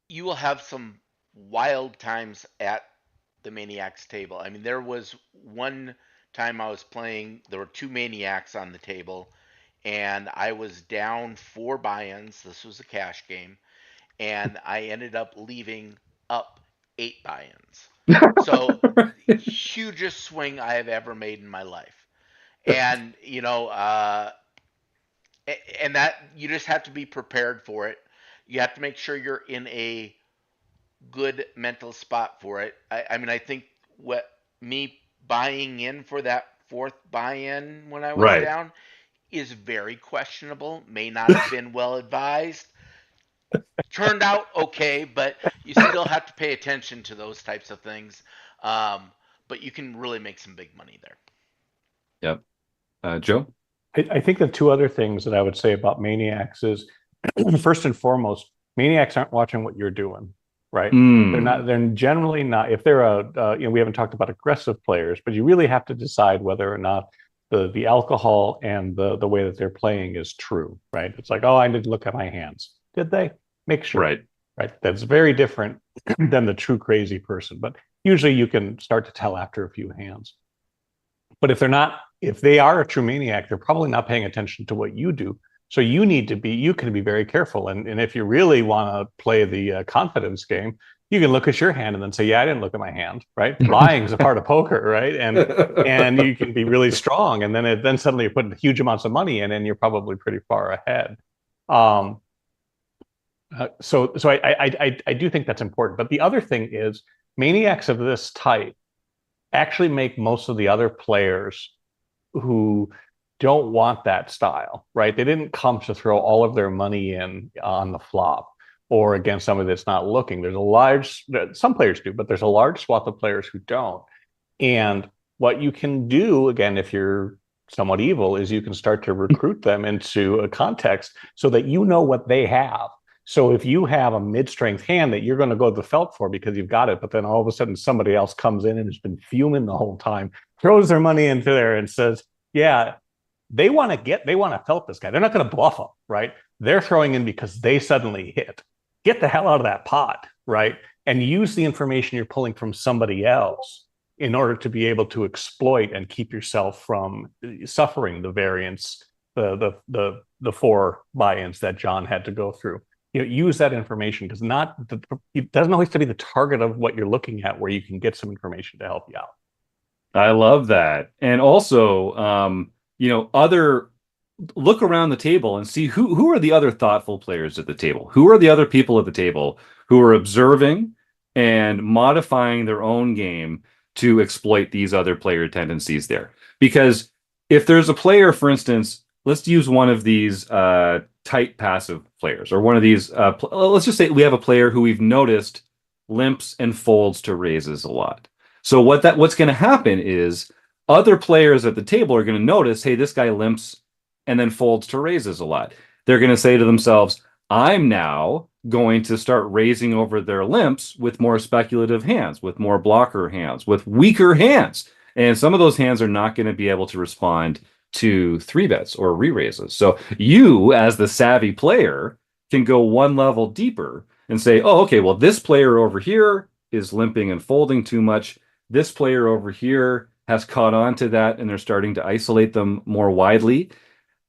you will have some wild times at the maniacs table. I mean, there was one time I was playing, there were two maniacs on the table, and I was down 4 buy-ins. This was a cash game, and I ended up leaving up 8 buy-ins. So hugest swing I have ever made in my life. And and that, you just have to be prepared for it. You have to make sure you're in a good mental spot for it. I mean, I think me buying in for that 4th buy-in when I was down is very questionable. May not have been well advised. Turned out okay, but you still have to pay attention to those types of things. But you can really make some big money there. Yep. Joe? I think the two other things that I would say about maniacs is, first and foremost, maniacs aren't watching what you're doing, right? Mm. They're generally not, if they're we haven't talked about aggressive players, but you really have to decide whether or not the alcohol and the way that they're playing is true, right? It's like, oh, I didn't look at my hands. Did they? Make sure. Right. Right. That's very different than the true crazy person. But usually you can start to tell after a few hands. But if they are a true maniac, they're probably not paying attention to what you do. So you can be very careful. And if you really want to play the confidence game, you can look at your hand and then say, yeah, I didn't look at my hand, right? Lying is a part of poker, right? And you can be really strong. And then suddenly you're putting huge amounts of money in and you're probably pretty far ahead. So I do think that's important. But the other thing is maniacs of this type actually make most of the other players who don't want that style, right? They didn't come to throw all of their money in on the flop or against somebody that's not looking. Some players do, but there's a large swath of players who don't. And what you can do, again, if you're somewhat evil, is you can start to recruit them into a context so that you know what they have. So if you have a mid-strength hand that you're going to go to the felt for because you've got it, but then all of a sudden somebody else comes in and has been fuming the whole time, throws their money into there and says, yeah, they want to felt this guy. They're not going to bluff him, right? They're throwing in because they suddenly hit. Get the hell out of that pot, right? And use the information you're pulling from somebody else in order to be able to exploit and keep yourself from suffering the variance, the 4 buy-ins that John had to go through. Use that information because it doesn't always have to be the target of what you're looking at where you can get some information to help you out. I love that. And also, look around the table and see who are the other thoughtful players at the table. Who are the other people at the table who are observing and modifying their own game to exploit these other player tendencies there. Because if there's a player, for instance, let's use one of these tight passive players, or one of these, let's just say we have a player who we've noticed limps and folds to raises a lot. So what's going to happen is other players at the table are going to notice, hey, this guy limps and then folds to raises a lot. They're going to say to themselves, I'm now going to start raising over their limps with more speculative hands, with more blocker hands, with weaker hands. And some of those hands are not going to be able to respond to 3-bets or re-raises. So you, as the savvy player, can go one level deeper and say, oh, okay, well, this player over here is limping and folding too much. This player over here has caught on to that, and they're starting to isolate them more widely.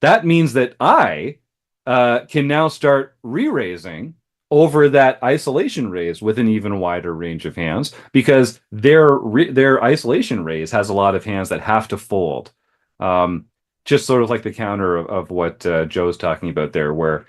That means that I can now start re-raising over that isolation raise with an even wider range of hands, because their isolation raise has a lot of hands that have to fold. Just sort of like the counter of what Joe's talking about there, where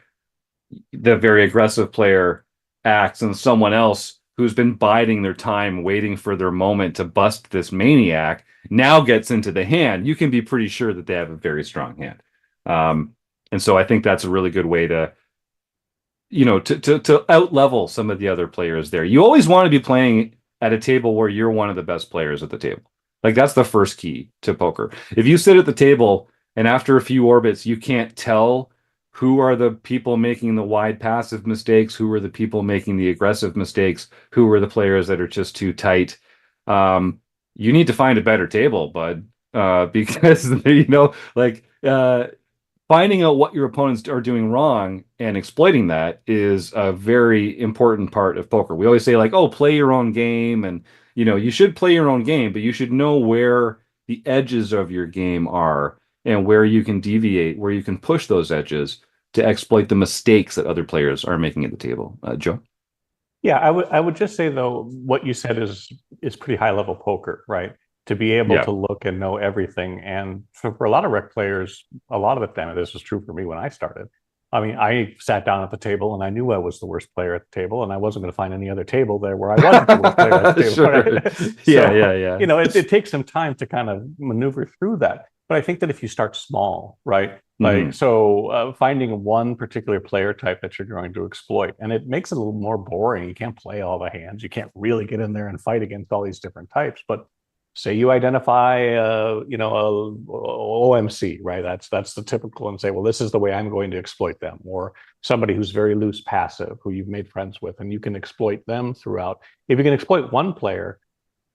the very aggressive player acts and someone else who's been biding their time, waiting for their moment to bust this maniac, now gets into the hand. You can be pretty sure that they have a very strong hand. And so I think that's a really good way to out-level some of the other players there. You always want to be playing at a table where you're one of the best players at the table. Like, that's the first key to poker. If you sit at the table and after a few orbits, you can't tell who are the people making the wide passive mistakes, who are the people making the aggressive mistakes, who are the players that are just too tight, you need to find a better table, bud. Because, finding out what your opponents are doing wrong and exploiting that is a very important part of poker. We always say, like, oh, play your own game. And, you should play your own game, but you should know where the edges of your game are and where you can deviate, where you can push those edges to exploit the mistakes that other players are making at the table. Joe? Yeah, I would just say, though, what you said is pretty high level poker, right? To be able to look and know everything. And for a lot of rec players, a lot of the time, this was true for me when I started. I mean, I sat down at the table and I knew I was the worst player at the table, and I wasn't going to find any other table there where I wasn't the worst player at the table. Sure. Right? Yeah. It takes some time to kind of maneuver through that. But I think that if you start small, right? Finding one particular player type that you're going to exploit, and it makes it a little more boring. You can't play all the hands. You can't really get in there and fight against all these different types. But Say you identify, you know, a OMC, right? That's the typical, and say, well, this is the way I'm going to exploit them, or somebody who's very loose passive, who you've made friends with, and you can exploit them throughout. If you can exploit one player,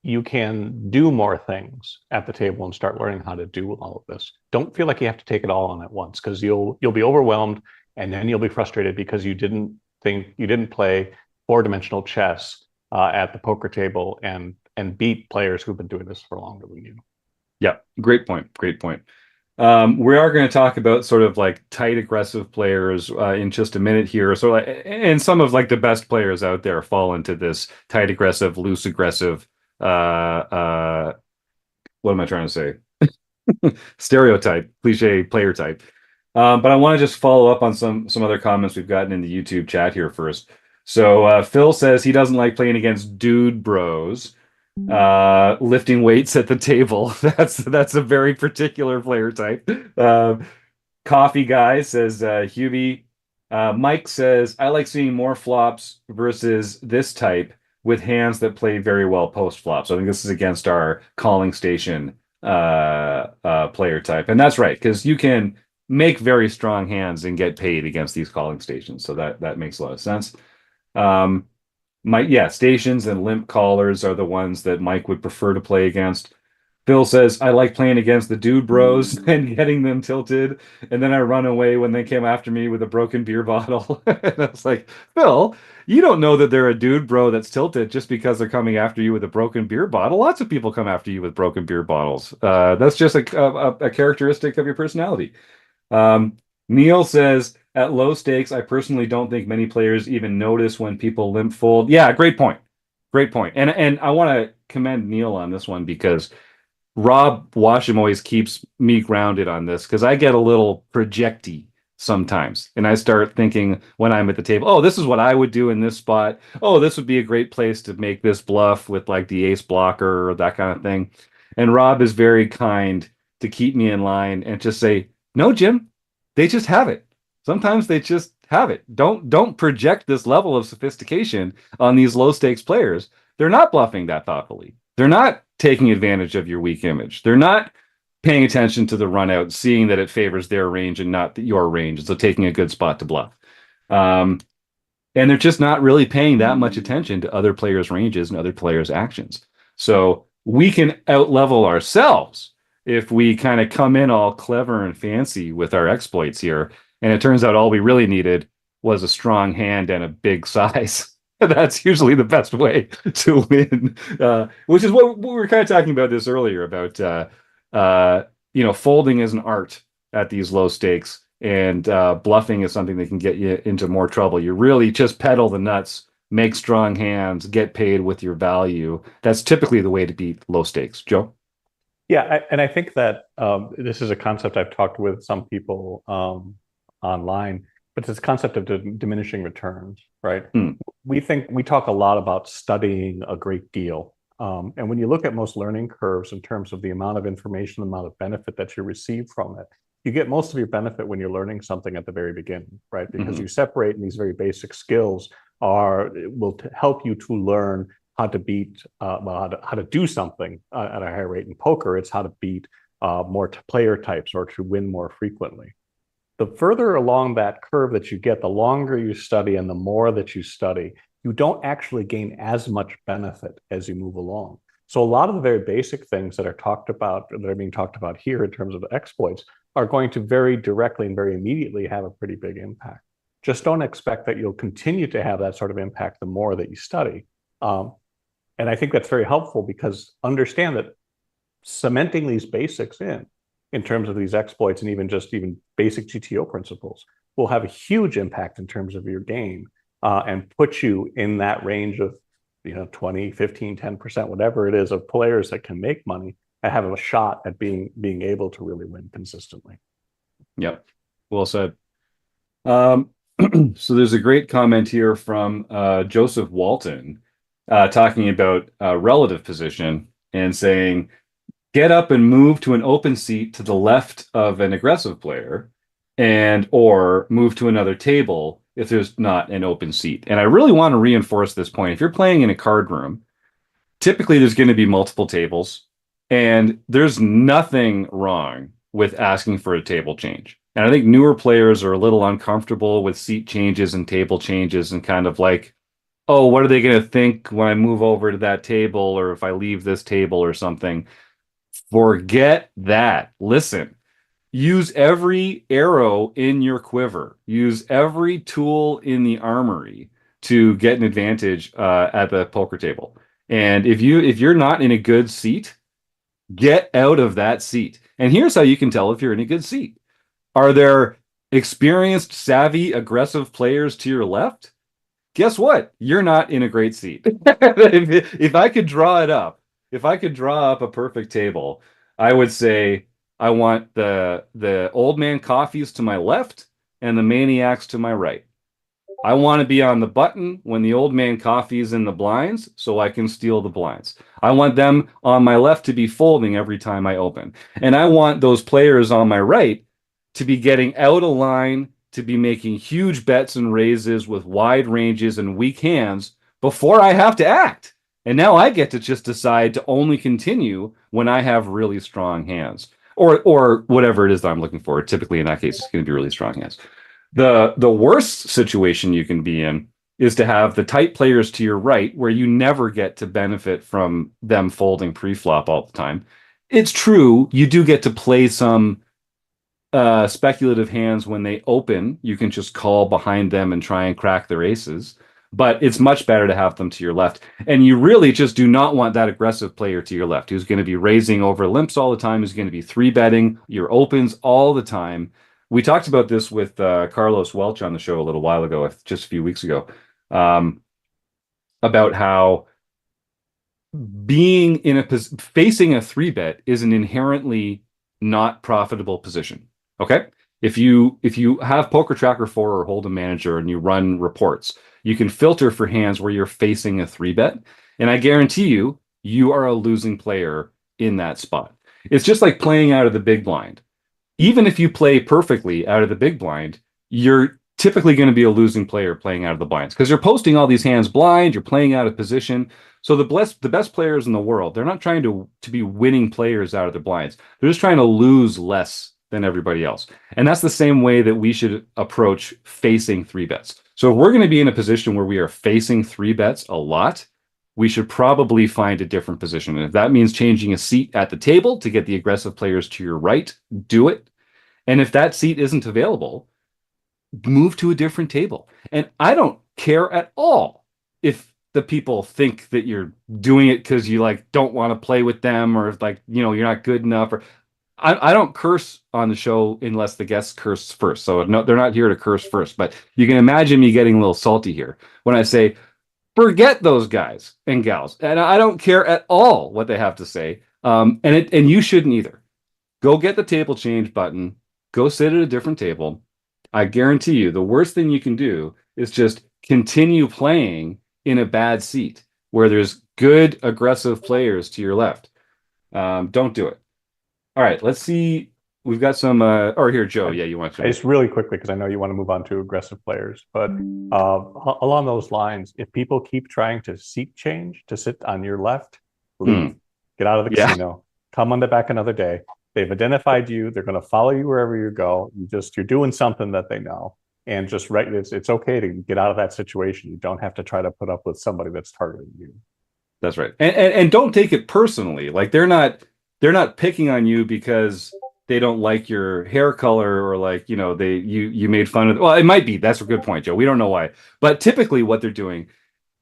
you can do more things at the table and start learning how to do all of this. Don't feel like you have to take it all on at once, because you'll be overwhelmed, and then you'll be frustrated because you didn't play four-dimensional chess at the poker table and beat players who've been doing this for longer than you. Yeah, great point. Great point. We are going to talk about sort of like tight, aggressive players in just a minute here. So, and some of like the best players out there fall into this tight, aggressive, loose, aggressive. What am I trying to say? Stereotype, cliche player type. But I want to just follow up on some other comments we've gotten in the YouTube chat here first. So Phil says he doesn't like playing against dude bros. Lifting weights at the table. That's a very particular player type. Coffee guy says Hubie. Mike says I like seeing more flops versus this type with hands that play very well post flop. So I think this is against our calling station player type, and that's right, because you can make very strong hands and get paid against these calling stations. So that makes a lot of sense. Stations and limp callers are the ones that Mike would prefer to play against. Phil says, I like playing against the dude bros and getting them tilted, and then I run away when they came after me with a broken beer bottle. And I was like, Phil, you don't know that they're a dude bro that's tilted just because they're coming after you with a broken beer bottle. Lots of people come after you with broken beer bottles. That's just a characteristic of your personality. Neil says, at low stakes, I personally don't think many players even notice when people limp fold. Yeah, great point. Great point. And I want to commend Neil on this one, because Rob Washam always keeps me grounded on this, because I get a little projecty sometimes. And I start thinking when I'm at the table, oh, this is what I would do in this spot. Oh, this would be a great place to make this bluff with like the ace blocker or that kind of thing. And Rob is very kind to keep me in line and just say, no, Jim, they just have it. Sometimes they just have it. Don't project this level of sophistication on these low stakes players. They're not bluffing that thoughtfully. They're not taking advantage of your weak image. They're not paying attention to the run out, seeing that it favors their range and not your range. So taking a good spot to bluff. And they're just not really paying that much attention to other players' ranges and other players' actions. So we can out-level ourselves if we kind of come in all clever and fancy with our exploits here. And it turns out all we really needed was a strong hand and a big size. That's usually the best way to win, which is what we were kind of talking about this earlier about, folding is an art at these low stakes, and bluffing is something that can get you into more trouble. You really just pedal the nuts, make strong hands, get paid with your value. That's typically the way to beat low stakes. Joe? Yeah, and I think that this is a concept I've talked with some people online, but it's this concept of diminishing returns, right? We talk a lot about studying a great deal. And when you look at most learning curves in terms of the amount of information, the amount of benefit that you receive from it, you get most of your benefit when you're learning something at the very beginning, right? Because you separate, and these very basic skills will help you to learn how to beat, how to do something at a higher rate. In poker, it's how to beat more player types or to win more frequently. The further along that curve that you get, the longer you study and the more that you study, you don't actually gain as much benefit as you move along. So a lot of the very basic things that are being talked about here in terms of exploits are going to very directly and very immediately have a pretty big impact. Just don't expect that you'll continue to have that sort of impact the more that you study. And I think that's very helpful, because understand that cementing these basics in terms of these exploits and even basic GTO principles will have a huge impact in terms of your game, and put you in that range of 20, 15, 10%, whatever it is, of players that can make money and have a shot at being able to really win consistently. Yep. Well said. So there's a great comment here from Joseph Walton talking about relative position and saying, get up and move to an open seat to the left of an aggressive player, or move to another table if there's not an open seat. And I really want to reinforce this point. If you're playing in a card room, typically there's going to be multiple tables. And there's nothing wrong with asking for a table change. And I think newer players are a little uncomfortable with seat changes and table changes and kind of like, oh, what are they going to think when I move over to that table or if I leave this table or something? Forget that. Listen, use every arrow in your quiver, use every tool in the armory to get an advantage at the poker table. And if you're not in a good seat, get out of that seat. And here's how you can tell if you're in a good seat. Are there experienced, savvy, aggressive players to your left? Guess what? You're not in a great seat. If I could draw it up, if I could draw up a perfect table, I would say I want the old man coffees to my left and the maniacs to my right. I want to be on the button when the old man coffee's in the blinds so I can steal the blinds. I want them on my left to be folding every time I open. And I want those players on my right to be getting out of line, to be making huge bets and raises with wide ranges and weak hands before I have to act. And now I get to just decide to only continue when I have really strong hands. Or whatever it is that I'm looking for. Typically in that case, it's going to be really strong hands. The worst situation you can be in is to have the tight players to your right where you never get to benefit from them folding pre-flop all the time. It's true, you do get to play some speculative hands when they open. You can just call behind them and try and crack their aces. But it's much better to have them to your left. And you really just do not want that aggressive player to your left who's going to be raising over limps all the time, who's going to be three betting your opens all the time. We talked about this with Carlos Welch on the show a little while ago, just a few weeks ago, about how being in facing a three bet is an inherently not profitable position. Okay, if you have Poker Tracker 4 or Hold'em Manager and you run reports, you can filter for hands where you're facing a three bet, and I guarantee you are a losing player in that spot. It's just like playing out of the big blind. Even if you play perfectly out of the big blind, you're typically going to be a losing player playing out of the blinds because you're posting all these hands blind, you're playing out of position. So the best players in the world, they're not trying to be winning players out of the blinds. They're just trying to lose less than everybody else. And that's the same way that we should approach facing three bets. So if we're going to be in a position where we are facing three bets a lot, we should probably find a different position. And if that means changing a seat at the table to get the aggressive players to your right, do it. And if that seat isn't available, move to a different table. And I don't care at all if the people think that you're doing it because you like don't want to play with them or like, you're not good enough. Or I don't curse on the show unless the guests curse first. So no, they're not here to curse first. But you can imagine me getting a little salty here when I say, forget those guys and gals. And I don't care at all what they have to say. And you shouldn't either. Go get the table change button. Go sit at a different table. I guarantee you the worst thing you can do is just continue playing in a bad seat where there's good aggressive players to your left. Don't do it. All right, let's see. We've got some, or here, Joe. Yeah, you want to? Just really quickly, because I know you want to move on to aggressive players, but along those lines, if people keep trying to seat change to sit on your left, leave. Get out of the casino. Come on back another day. They've identified you. They're going to follow you wherever you go. You're doing something that they know, and just right. It's okay to get out of that situation. You don't have to try to put up with somebody that's targeting you. That's right, and don't take it personally. Like they're not picking on you because they don't like your hair color or like you made fun of. Well, it might be. That's a good point, Joe. We don't know why, but typically what they're doing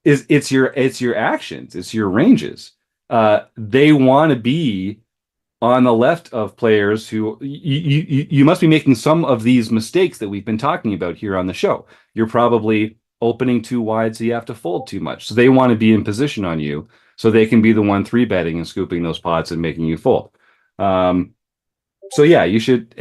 is it's your actions, it's your ranges. They want to be on the left of players who you must be making some of these mistakes that we've been talking about here on the show. You're probably opening too wide, so you have to fold too much. So they want to be in position on you so they can be the one three betting and scooping those pots and making you fold. So yeah, you should.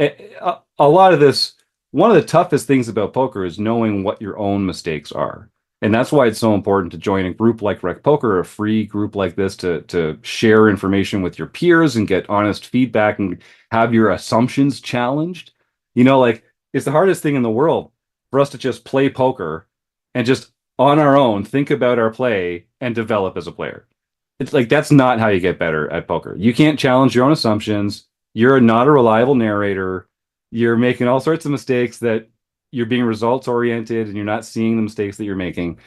A lot of this, one of the toughest things about poker is knowing what your own mistakes are. And that's why it's so important to join a group like RecPoker, a free group like this, to share information with your peers and get honest feedback and have your assumptions challenged. Like it's the hardest thing in the world for us to just play poker and just on our own think about our play and develop as a player. It's like that's not how you get better at poker. You can't challenge your own assumptions. You're not a reliable narrator. You're making all sorts of mistakes that you're being results oriented and you're not seeing the mistakes that you're making.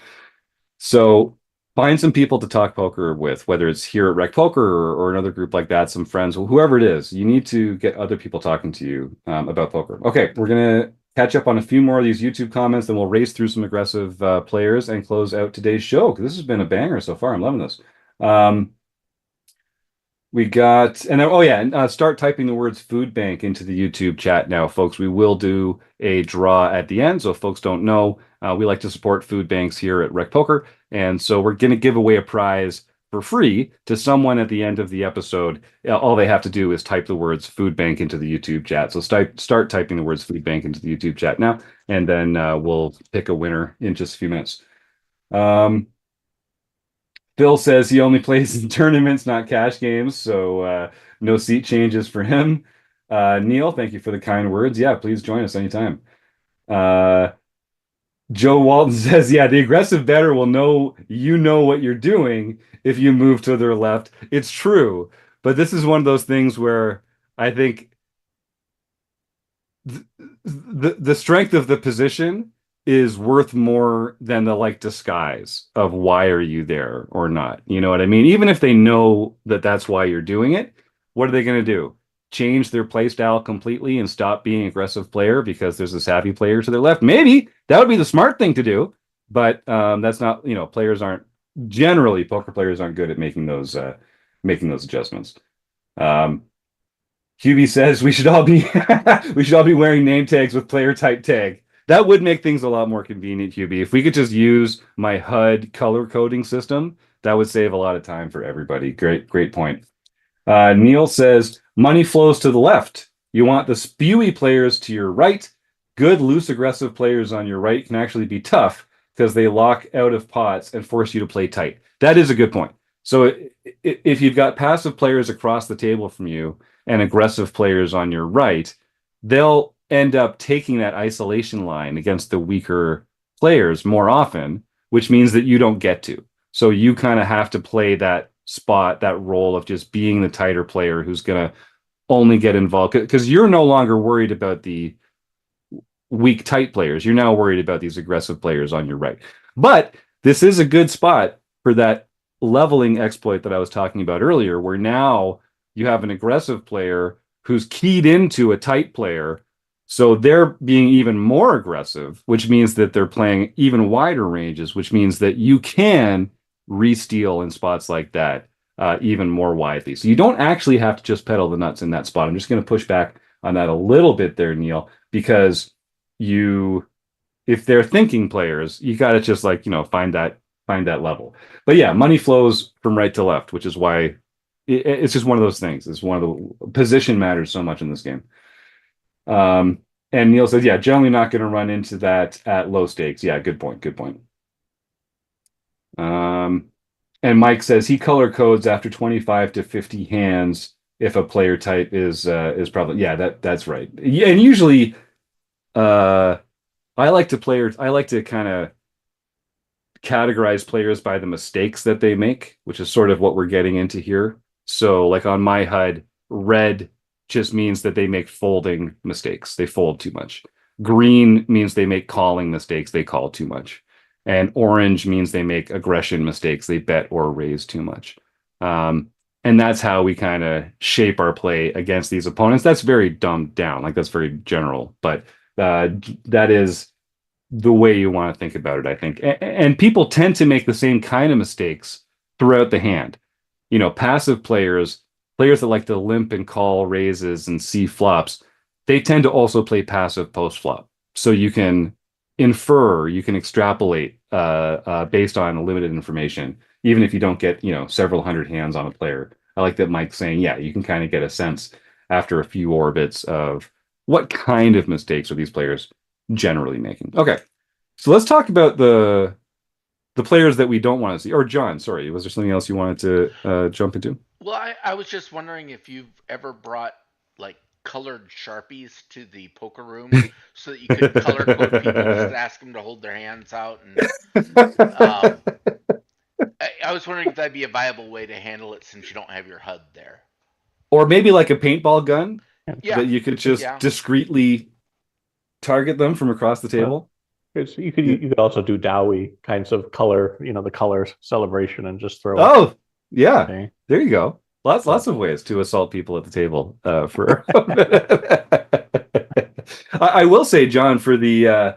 So find some people to talk poker with, whether it's here at RecPoker or another group like that, some friends, whoever it is. You need to get other people talking to you about poker. Okay, we're gonna catch up on a few more of these YouTube comments, then we'll race through some aggressive players and close out today's show because this has been a banger so far. I'm loving this. We got, and then, oh yeah, and start typing the words food bank into the YouTube chat now, folks. We will do a draw at the end. So if folks don't know, we like to support food banks here at RecPoker. And so we're going to give away a prize for free to someone at the end of the episode. All they have to do is type the words food bank into the YouTube chat. So start typing the words food bank into the YouTube chat now, and then we'll pick a winner in just a few minutes. Phil says he only plays in tournaments, not cash games, so no seat changes for him. Neil, thank you for the kind words. Yeah, please join us anytime. Joe Walton says, yeah, the aggressive bettor will know you know what you're doing if you move to their left. It's true, but this is one of those things where I think the strength of the position is worth more than the like disguise of why are you there or not. You know what I mean? Even if they know that that's why you're doing it, what are they going to do? Change their play style completely and stop being aggressive player because there's a savvy player to their left? Maybe that would be the smart thing to do, but that's not, players aren't generally poker players aren't good at making those adjustments. Hubie says we should all be we should all be wearing name tags with player type tag. That would make things a lot more convenient, Hubie. If we could just use my HUD color coding system, that would save a lot of time for everybody. Great point. Neil says money flows to the left. You want the spewy players to your right. Good loose aggressive players on your right can actually be tough because they lock out of pots and force you to play tight. That is a good point. So if you've got passive players across the table from you and aggressive players on your right, they'll end up taking that isolation line against the weaker players more often, which means that you don't get to. So you kind of have to play that spot, that role of just being the tighter player who's going to only get involved because you're no longer worried about the weak, tight players. You're now worried about these aggressive players on your right. But this is a good spot for that leveling exploit that I was talking about earlier, where now you have an aggressive player who's keyed into a tight player. So they're being even more aggressive, which means that they're playing even wider ranges, which means that you can re-steal in spots like that even more widely. So you don't actually have to just pedal the nuts in that spot. I'm just going to push back on that a little bit there, Neil, because if they're thinking players, you got to just find that level. But yeah, money flows from right to left, which is why it's just one of those things. It's one of the position matters so much in this game. And Neil says, yeah, generally not going to run into that at low stakes. Yeah, good point. And Mike says he color codes after 25 to 50 hands if a player type is probably, yeah, that's right. Yeah, and usually I like to kind of categorize players by the mistakes that they make, which is sort of what we're getting into here. So like on my HUD, red just means that they make folding mistakes. They fold too much. Green means they make calling mistakes. They call too much. And orange means they make aggression mistakes. They bet or raise too much. And that's how we kind of shape our play against these opponents. That's very dumbed down. Like that's very general, but that is the way you want to think about it, I think. And people tend to make the same kind of mistakes throughout the hand. Passive players that like to limp and call raises and see flops, they tend to also play passive post flop. So you can infer, you can extrapolate based on limited information, even if you don't get several hundred hands on a player. I like that Mike's saying, yeah, you can kind of get a sense after a few orbits of what kind of mistakes are these players generally making. Okay, so let's talk about the players that we don't want to see. Or John, sorry, was there something else you wanted to jump into? Well, I was just wondering if you've ever brought like colored Sharpies to the poker room so that you could color code people, just ask them to hold their hands out. And I was wondering if that'd be a viable way to handle it since you don't have your HUD there. Or maybe like a paintball gun Yeah. that you could just Yeah. discreetly target them from across the table. You could also do Dowie kinds of color, the color celebration, and just throw. Oh, yeah. Okay. There you go. Lots of ways to assault people at the table. For I will say, John, for the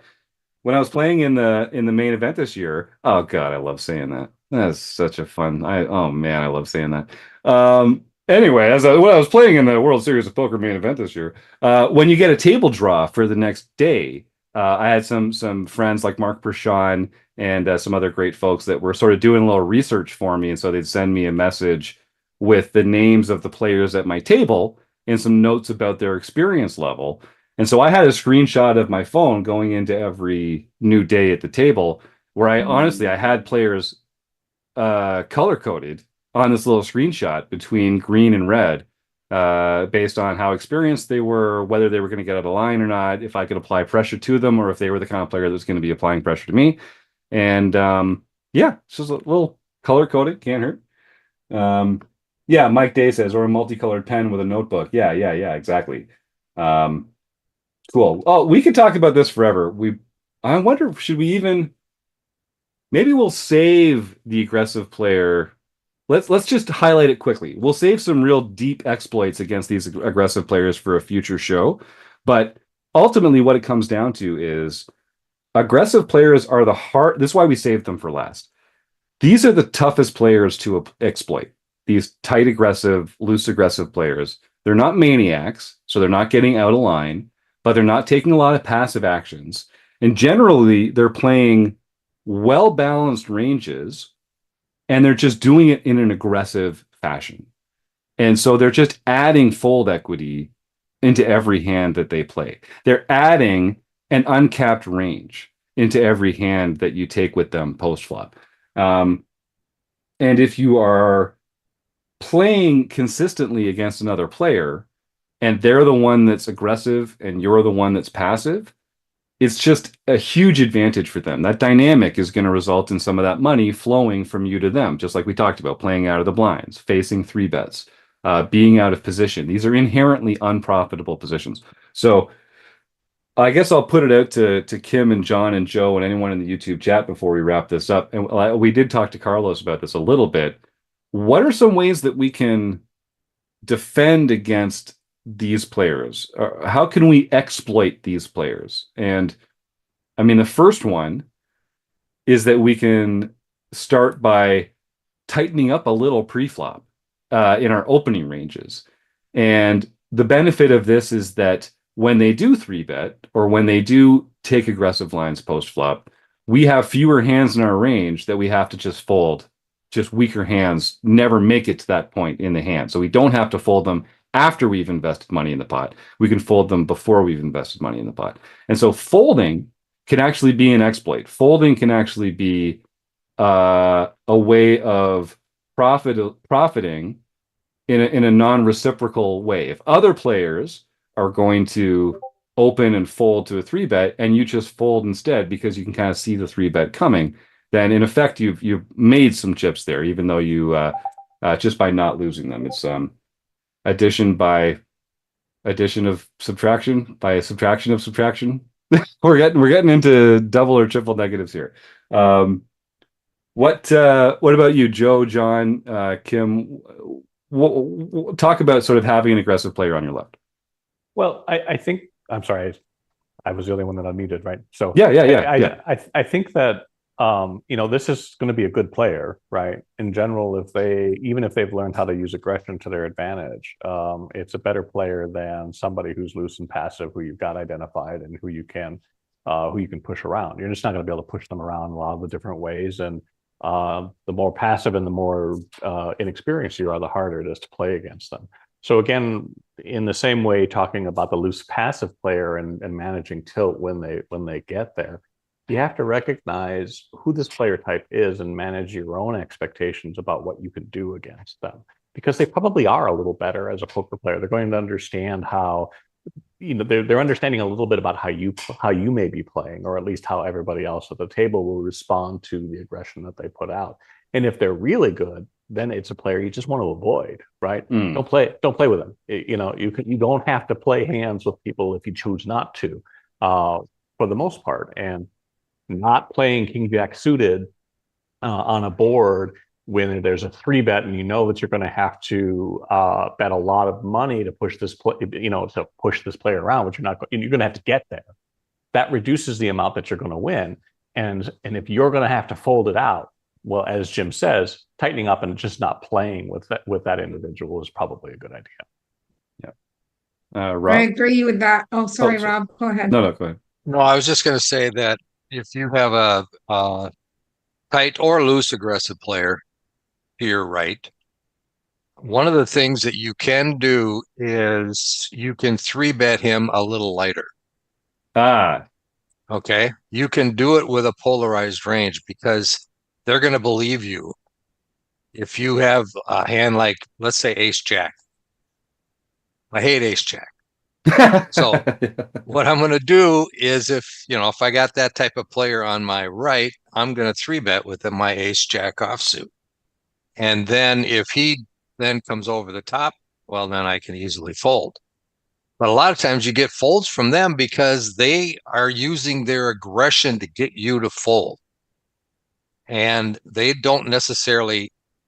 when I was playing in the main event this year. Oh God, I love saying that. That's such a fun. Oh man, I love saying that. Anyway, when I was playing in the World Series of Poker main event this year, when you get a table draw for the next day, I had some friends like Mark Pershawn and some other great folks that were sort of doing a little research for me, and so they'd send me a message with the names of the players at my table and some notes about their experience level. And so I had a screenshot of my phone going into every new day at the table where I had players color coded on this little screenshot between green and red based on how experienced they were, whether they were going to get out of line or not, if I could apply pressure to them, or if they were the kind of player that was going to be applying pressure to me. And yeah, it's just a little color coded, can't hurt. Yeah, Mike Day says, or a multicolored pen with a notebook. Yeah, exactly. Cool. Oh, we could talk about this forever. I wonder, should we even, maybe we'll save the aggressive player. Let's just highlight it quickly. We'll save some real deep exploits against these aggressive players for a future show. But ultimately, what it comes down to is aggressive players are this is why we saved them for last. These are the toughest players to exploit. These tight aggressive, loose aggressive players. They're not maniacs, so they're not getting out of line, but they're not taking a lot of passive actions. And generally, they're playing well-balanced ranges, and they're just doing it in an aggressive fashion. And so they're just adding fold equity into every hand that they play. They're adding an uncapped range into every hand that you take with them post-flop. And if you are playing consistently against another player, and they're the one that's aggressive and you're the one that's passive, it's just a huge advantage for them. That dynamic is going to result in some of that money flowing from you to them, just like we talked about, playing out of the blinds, facing 3-bets, being out of position. These are inherently unprofitable positions. So I guess I'll put it out to Kim and John and Joe and anyone in the YouTube chat before we wrap this up. And we did talk to Carlos about this a little bit. What are some ways that we can defend against these players? How can we exploit these players? And I mean, the first one is that we can start by tightening up a little pre-flop in our opening ranges. And the benefit of this is that when they do 3-bet or when they do take aggressive lines post-flop, we have fewer hands in our range that we have to just fold. Just weaker hands never make it to that point in the hand. So we don't have to fold them after we've invested money in the pot. We can fold them before we've invested money in the pot. And so folding can actually be an exploit. Folding can actually be a way of profiting in a non-reciprocal way. If other players are going to open and fold to a 3-bet and you just fold instead because you can kind of see the 3-bet coming, then in effect you've made some chips there, even though you just by not losing them. It's addition by addition of subtraction by subtraction of subtraction. we're getting into double or triple negatives here. What about you, Joe, John, Kim? Talk about sort of having an aggressive player on your left. Well, I think, I'm sorry, I was the only one that unmuted, right? So yeah. I think that this is going to be a good player, right? In general, even if they've learned how to use aggression to their advantage, it's a better player than somebody who's loose and passive, who you've got identified and who you can push around. You're just not going to be able to push them around in a lot of the different ways. And the more passive and the more inexperienced you are, the harder it is to play against them. So again, in the same way, talking about the loose passive player and managing tilt when they get there, you have to recognize who this player type is and manage your own expectations about what you can do against them, because they probably are a little better as a poker player. They're going to understand how, they're understanding a little bit about how you may be playing, or at least how everybody else at the table will respond to the aggression that they put out. And if they're really good, then it's a player you just want to avoid, right? Mm. Don't play with them. You don't have to play hands with people if you choose not to, for the most part. And not playing King Jack suited on a board when there's a 3-bet and you know that you're going to have to bet a lot of money to push this player around, which you're going to have to get there. That reduces the amount that you're going to win. And if you're going to have to fold it out, well, as Jim says, tightening up and just not playing with that individual is probably a good idea. Yeah. I Rob? agree with that. Oh, sorry, sorry. Rob, go ahead. No, go ahead. No, I was just going to say that if you have a tight or loose aggressive player to your right, one of the things that you can do is you can 3-bet him a little lighter. Okay. You can do it with a polarized range because they're going to believe you. If you have a hand like, let's say, ace jack. I hate ace jack. So what I'm going to do is if I got that type of player on my right, I'm going to 3-bet with my ace jack offsuit. And then if he then comes over the top, well, then I can easily fold. But a lot of times you get folds from them because they are using their aggression to get you to fold. And they don't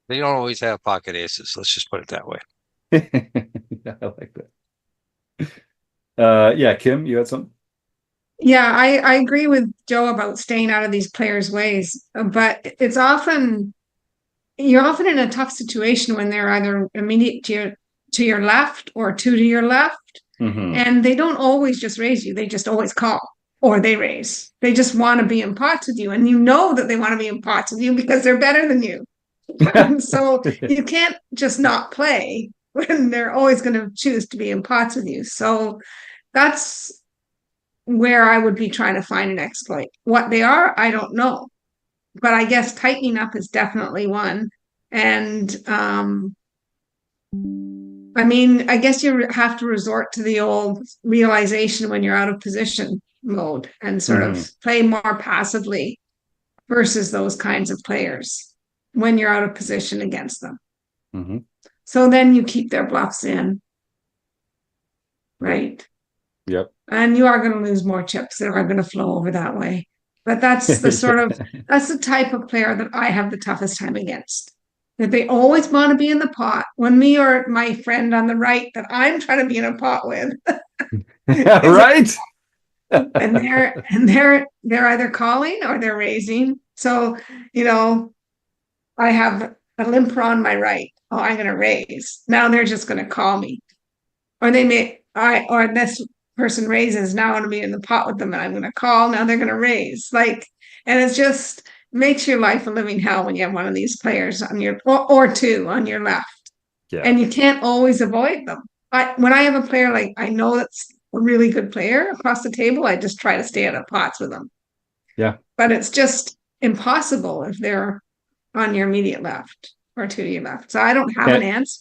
always have pocket aces. Let's just put it that way. Yeah, I like that. Yeah, Kim, you had something? Yeah, I agree with Joe about staying out of these players' ways, but you're often in a tough situation when they're either immediate to your left or two to your left, and they don't always just raise you; they just always call or they raise. They just want to be in pots with you, and you know that they want to be in pots with you because they're better than you. So you can't just not play when they're always going to choose to be in pots with you. So that's where I would be trying to find an exploit. What they are, I don't know. But I guess tightening up is definitely one. And I guess you have to resort to the old realization when you're out of position mode and sort of play more passively versus those kinds of players when you're out of position against them. So then you keep their bluffs in, right? Yep. And you are going to lose more chips that are going to flow over that way. But that's the type of player that I have the toughest time against. That they always want to be in the pot when me or my friend on the right that I'm trying to be in a pot with. Right. and they're either calling or they're raising. So, I have a limper on my right. Oh, I'm going to raise. Now they're just going to call me. Or this person raises. Now I'm going to be in the pot with them and I'm going to call. Now they're going to raise. And it just makes your life a living hell when you have one of these players on your, or two on your left. Yeah. And you can't always avoid them. When I have a player, I know that's a really good player across the table, I just try to stay out of pots with them. Yeah. But it's just impossible if they're on your immediate left or to your left. So I don't have an answer.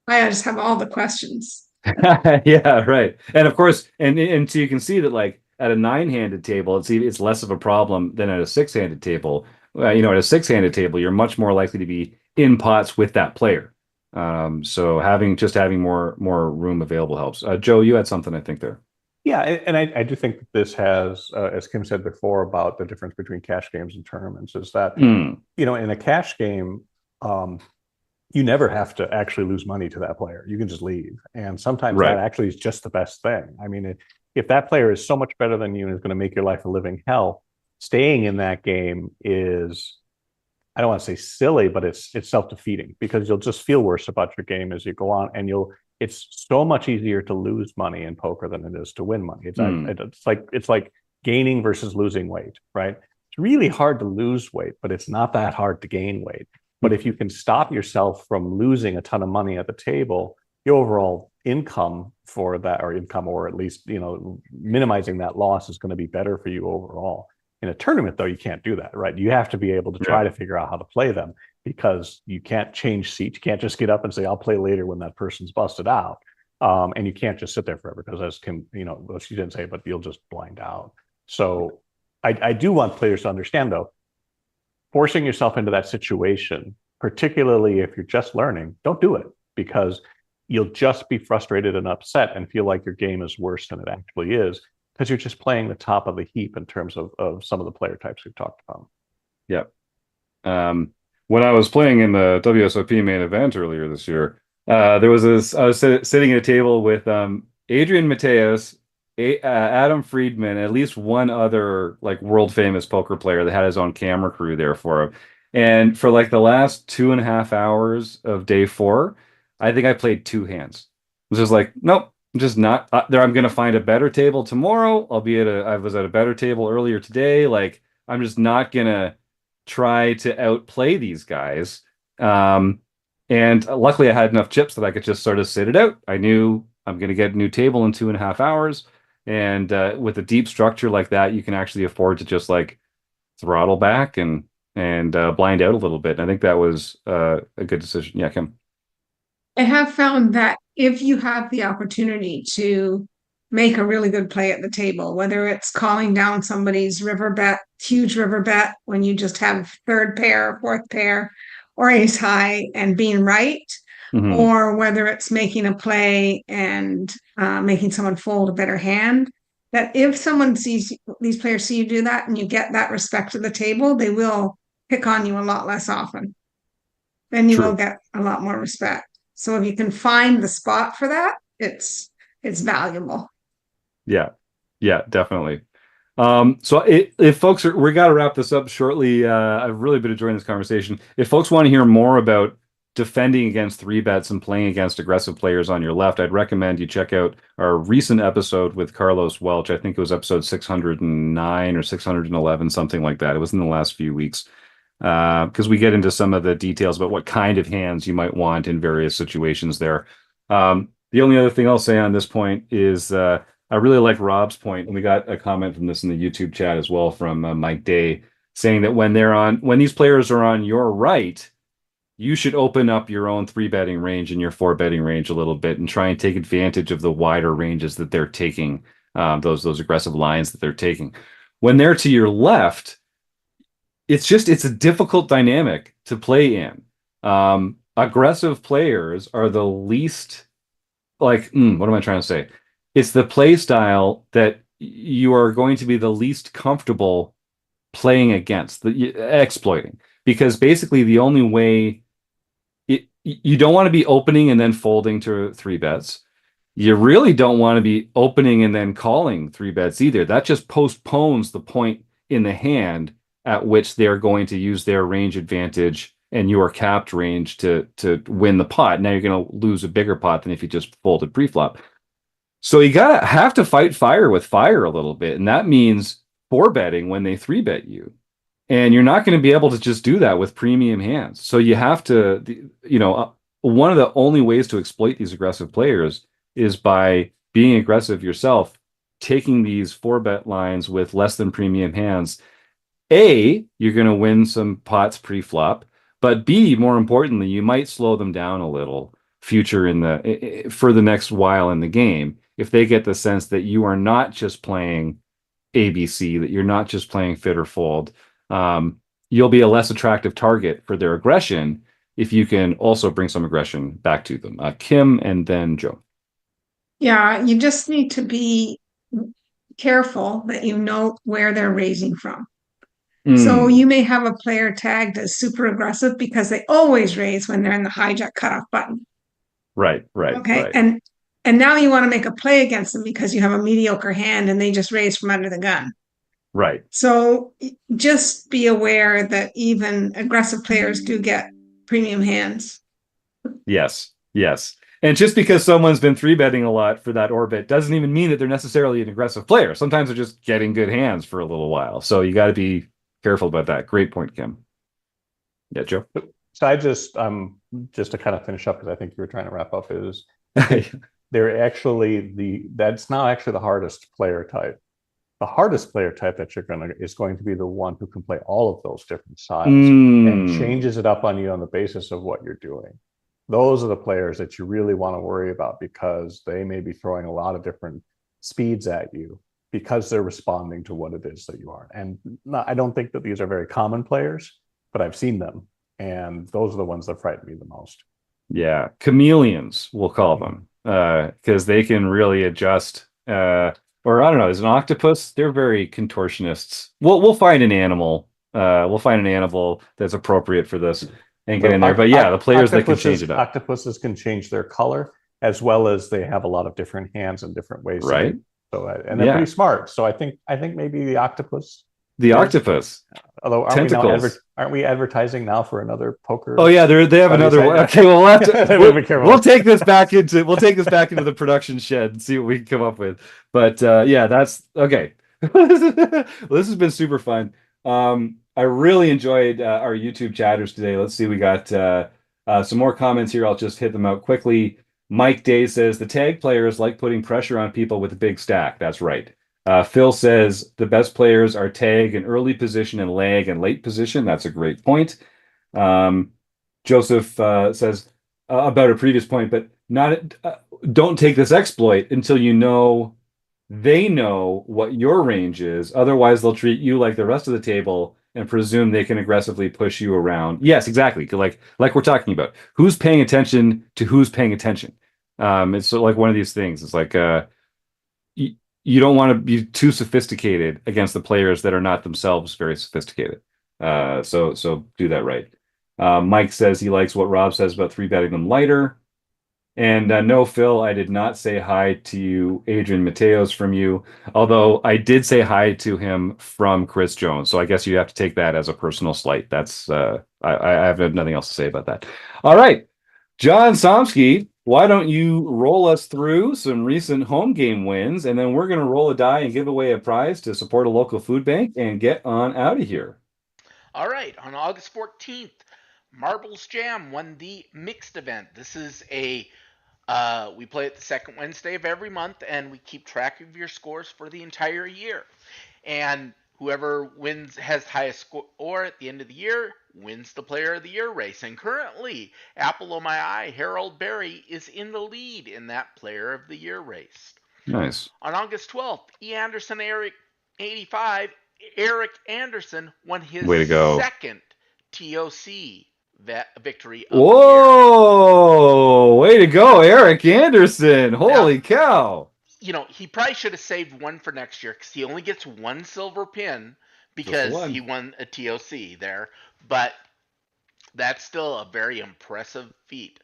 I just have all the questions. Yeah, right. And of course, and so you can see that at a 9-handed table, it's less of a problem than at a 6-handed table. At a 6-handed table, you're much more likely to be in pots with that player. So having more room available helps. Joe, you had something I think there. Yeah, and I do think that this has, as Kim said before about the difference between cash games and tournaments, is that in a cash game, you never have to actually lose money to that player. You can just leave, and sometimes that actually is just the best thing. I mean, if that player is so much better than you and is going to make your life a living hell, staying in that game is, I don't want to say silly, but it's self-defeating because you'll just feel worse about your game as you go on, and it's so much easier to lose money in poker than it is to win money. It's like gaining versus losing weight, right? It's really hard to lose weight, but it's not that hard to gain weight. But if you can stop yourself from losing a ton of money at the table, the overall income for that, or at least, minimizing that loss is going to be better for you overall. In a tournament, though, you can't do that, right? You have to be able to try to figure out how to play them because you can't change seats. You can't just get up and say, I'll play later when that person's busted out. And you can't just sit there forever because, as Kim, well, she didn't say, but you'll just blind out. So I do want players to understand, though, forcing yourself into that situation, particularly if you're just learning, don't do it, because you'll just be frustrated and upset and feel like your game is worse than it actually is, because you're just playing the top of the heap in terms of some of the player types we've talked about. Yeah. When I was playing in the WSOP main event earlier this year, there was this. I was sitting at a table with Adrian Mateos, Adam Friedman, and at least one other like world famous poker player that had his own camera crew there for him. And for like the last 2.5 hours of day 4, I think I played 2 hands. It was just like, nope, I'm just not there. I'm gonna find a better table tomorrow. I was at a better table earlier today. Like, I'm just not gonna try to outplay these guys. And luckily, I had enough chips that I could just sort of sit it out. I knew I'm going to get a new table in 2.5 hours. And with a deep structure like that, you can actually afford to just like throttle back and blind out a little bit. And I think that was a good decision. Yeah, Kim. I have found that if you have the opportunity to make a really good play at the table, whether it's calling down somebody's river bet, huge river bet, when you just have third pair, fourth pair, or ace high and being right, Mhm. or whether it's making a play and making someone fold a better hand, that if someone sees these players see you do that and you get that respect at the table, they will pick on you a lot less often. Then you will True. get a lot more respect. So if you can find the spot for that, it's valuable. Yeah. Yeah, definitely. So if folks are, we got to wrap this up shortly. I've really been enjoying this conversation. If folks want to hear more about defending against 3-bets and playing against aggressive players on your left, I'd recommend you check out our recent episode with Carlos Welch. I think it was episode 609 or 611, something like that. It was in the last few weeks. Because we get into some of the details about what kind of hands you might want in various situations there. The only other thing I'll say on this point is I really like Rob's point, and we got a comment from this in the YouTube chat as well from Mike Day, saying that when these players are on your right, you should open up your own 3-betting range and your 4-betting range a little bit and try and take advantage of the wider ranges that they're taking, those aggressive lines that they're taking. When they're to your left, it's a difficult dynamic to play in. Aggressive players are the least like, what am I trying to say? It's the play style that you are going to be the least comfortable playing against, exploiting, because basically the only way you don't want to be opening and then folding to 3-bets. You really don't want to be opening and then calling 3-bets either. That just postpones the point in the hand at which they're going to use their range advantage and your capped range to win the pot. Now you're going to lose a bigger pot than if you just folded pre-flop. So you have to fight fire with fire a little bit, and that means 4-betting when they 3-bet you. And you're not going to be able to just do that with premium hands. So you have to, one of the only ways to exploit these aggressive players is by being aggressive yourself, taking these 4-bet lines with less than premium hands. A, you're going to win some pots pre-flop, but B, more importantly, you might slow them down a little for the next while in the game if they get the sense that you are not just playing ABC, that you're not just playing fit or fold. You'll be a less attractive target for their aggression if you can also bring some aggression back to them. Kim and then Joe. Yeah, you just need to be careful that you know where they're raising from. So you may have a player tagged as super aggressive because they always raise when they're in the hijack cutoff button. Right. Okay. And now you want to make a play against them because you have a mediocre hand and they just raise from under the gun. Right. So just be aware that even aggressive players do get premium hands. Yes. And just because someone's been 3-betting a lot for that orbit doesn't even mean that they're necessarily an aggressive player. Sometimes they're just getting good hands for a little while. So you got to be careful about that. Great point, Kim. Yeah, Joe. So I just to kind of finish up, because I think you were trying to wrap up, is they're actually that's not actually the hardest player type. The hardest player type that is going to be the one who can play all of those different styles and changes it up on you on the basis of what you're doing. Those are the players that you really want to worry about, because they may be throwing a lot of different speeds at you because they're responding to what it is that you are. And I don't think that these are very common players, but I've seen them, and those are the ones that frighten me the most. Yeah, chameleons, we'll call them, because they can really adjust. Or I don't know, is an octopus? They're very contortionists. We'll find an animal. We'll find an animal that's appropriate for this and get in there. But yeah, the players that can change it up, Octopuses can change their color, as well as they have a lot of different hands and different ways. right? And they're pretty smart. So I think maybe the octopus. The octopus. Although Tentacles. aren't we advertising now for another poker? Oh yeah, they have another one. Okay, well we'll take this back into the production shed and see what we can come up with. But yeah, that's okay. Well, this has been super fun. I really enjoyed our YouTube chatters today. Let's see, we got some more comments here. I'll just hit them out quickly. Mike Day says the tag players like putting pressure on people with a big stack. That's right. Phil says the best players are tag in early position and lag in late position. That's a great point. Joseph says about a previous point, but don't take this exploit until they know what your range is. Otherwise, they'll treat you like the rest of the table and presume they can aggressively push you around. Yes, exactly. Like we're talking about. Who's paying attention to who's paying attention? It's sort of like one of these things. It's like you don't want to be too sophisticated against the players that are not themselves very sophisticated. So do that right. Mike says he likes what Rob says about 3-betting them lighter. And no, Phil, I did not say hi to Adrian Mateos from you, although I did say hi to him from Chris Jones. So I guess you have to take that as a personal slight. That's I have nothing else to say about that. All right, John Somsky, why don't you roll us through some recent home game wins, and then we're going to roll a die and give away a prize to support a local food bank and get on out of here. All right, on August 14th, Marbles Jam won the mixed event. This is we play it the second Wednesday of every month, and we keep track of your scores for the entire year. And whoever has highest score at the end of the year wins the Player of the Year race. And currently, apple of my eye, Harold Berry is in the lead in that Player of the Year race. Nice. On August 12th, E. Anderson Eric 85, Eric Anderson won his second TOC victory of the year. Whoa! Way to go, Eric Anderson! Holy cow! He probably should have saved one for next year because he only gets one silver pin because he won a TOC there. But that's still a very impressive feat.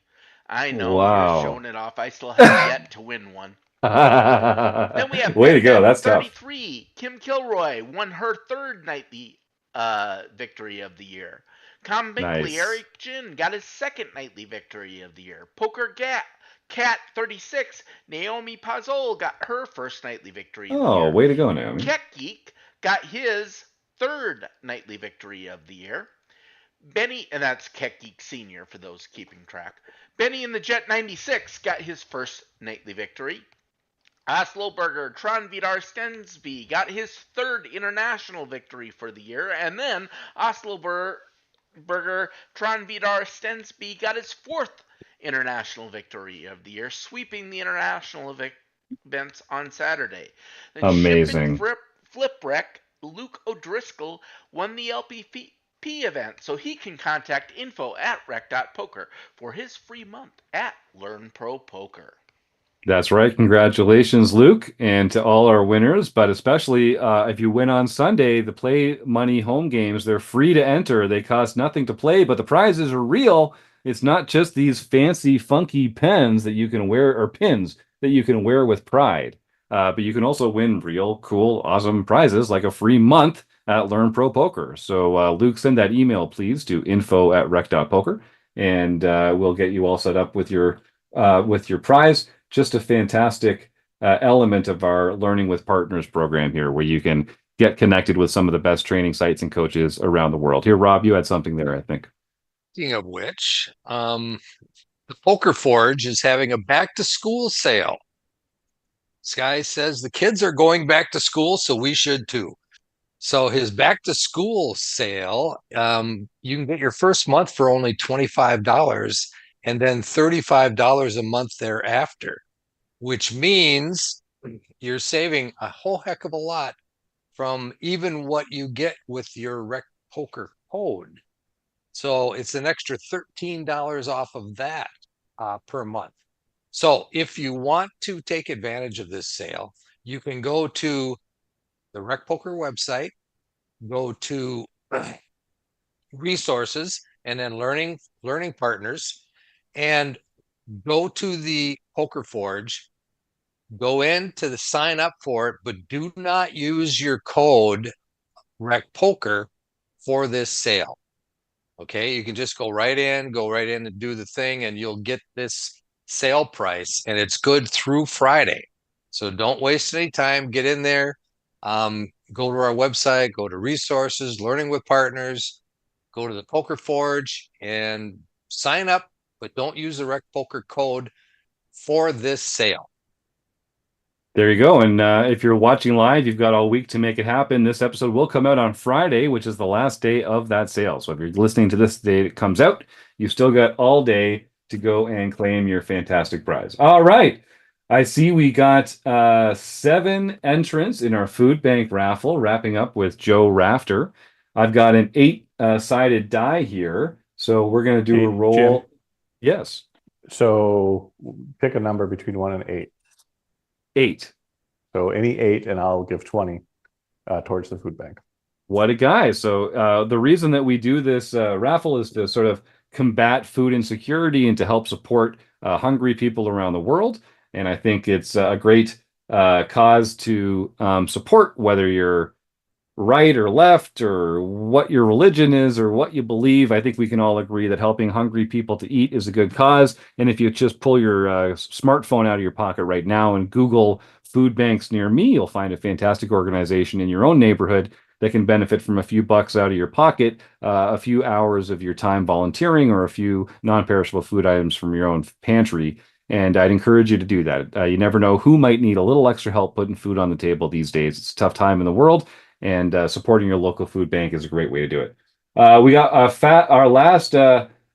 I know you're showing it off. I still have yet to win one. Then we have way to go. That's 33. Tough. Kim Kilroy won her third nightly victory of the year. Tom Binkley, Eric Jin got his second nightly victory of the year. Poker Cat 36, Naomi Pazol got her first nightly victory of the year. Oh, way to go, Naomi. Keck Geek got his third nightly victory of the year. Benny, and that's Keck Geek Senior for those keeping track. Benny in the Jet 96 got his first nightly victory. Oslo Burger Tron Vidar Stensby got his third international victory for the year. And then Oslo Burger Tron Vidar Stensby got his fourth international victory of the year, sweeping the international events on Saturday. Then amazing. Flipwreck Luke O'Driscoll won the LPP event, so he can contact info@rec.poker for his free month at Learn Pro Poker. That's right. Congratulations, Luke, and to all our winners, but especially if you win on Sunday, the Play Money home games, they're free to enter. They cost nothing to play, but the prizes are real. It's not just these fancy, funky pens that you can wear, or pins that you can wear with pride, but you can also win real, cool, awesome prizes like a free month at Learn Pro Poker. So Luke, send that email, please, to info@rec.poker, and we'll get you all set up with your prize. Just a fantastic element of our Learning with Partners program here, where you can get connected with some of the best training sites and coaches around the world. Here, Rob, you had something there, I think. Speaking of which, the Poker Forge is having a back-to-school sale. This guy says the kids are going back to school, so we should too. So his back-to-school sale, you can get your first month for only $25 and then $35 a month thereafter, which means you're saving a whole heck of a lot from even what you get with your RecPoker code. So it's an extra $13 off of that per month. So if you want to take advantage of this sale, you can go to the RecPoker website, go to resources, and then learning partners, and go to the Poker Forge, go into the sign up for it, but do not use your code RecPoker for this sale. Okay, you can just go right in and do the thing, and you'll get this sale price, and it's good through Friday. So don't waste any time. Get in there. Go to our website, go to resources, learning with partners, go to the Poker Forge and sign up, but don't use the RecPoker code for this sale. There you go. And if you're watching live, you've got all week to make it happen. This episode will come out on Friday, which is the last day of that sale. So if you're listening to this the day it comes out, you've still got all day to go and claim your fantastic prize. All right. I see we got 7 entrants in our food bank raffle, wrapping up with Joe Rafter. I've got an 8-sided die here. So we're going to do a roll. Jim. Yes. So pick a number between 1 and 8. 8. So any 8, and I'll give 20 towards the food bank. What a guy. So the reason that we do this raffle is to sort of combat food insecurity and to help support hungry people around the world. And I think it's a great cause to support, whether you're right or left or what your religion is or what you believe. I think we can all agree that helping hungry people to eat is a good cause. And if you just pull your smartphone out of your pocket right now and Google food banks near me, you'll find a fantastic organization in your own neighborhood that can benefit from a few bucks out of your pocket, a few hours of your time volunteering, or a few non-perishable food items from your own pantry. And I'd encourage you to do that. You never know who might need a little extra help putting food on the table these days. It's a tough time in the world, and supporting your local food bank is a great way to do it. We got our last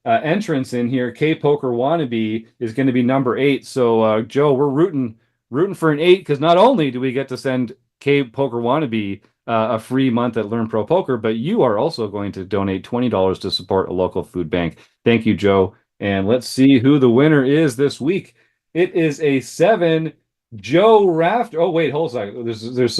entrance in here. K Poker Wannabe is going to be number 8. So Joe, we're rooting for an 8, because not only do we get to send K Poker Wannabe a free month at Learn Pro Poker, but you are also going to donate $20 to support a local food bank. Thank you, Joe. And let's see who the winner is this week. It is a 7, Joe Rafter. Oh wait, hold on. There's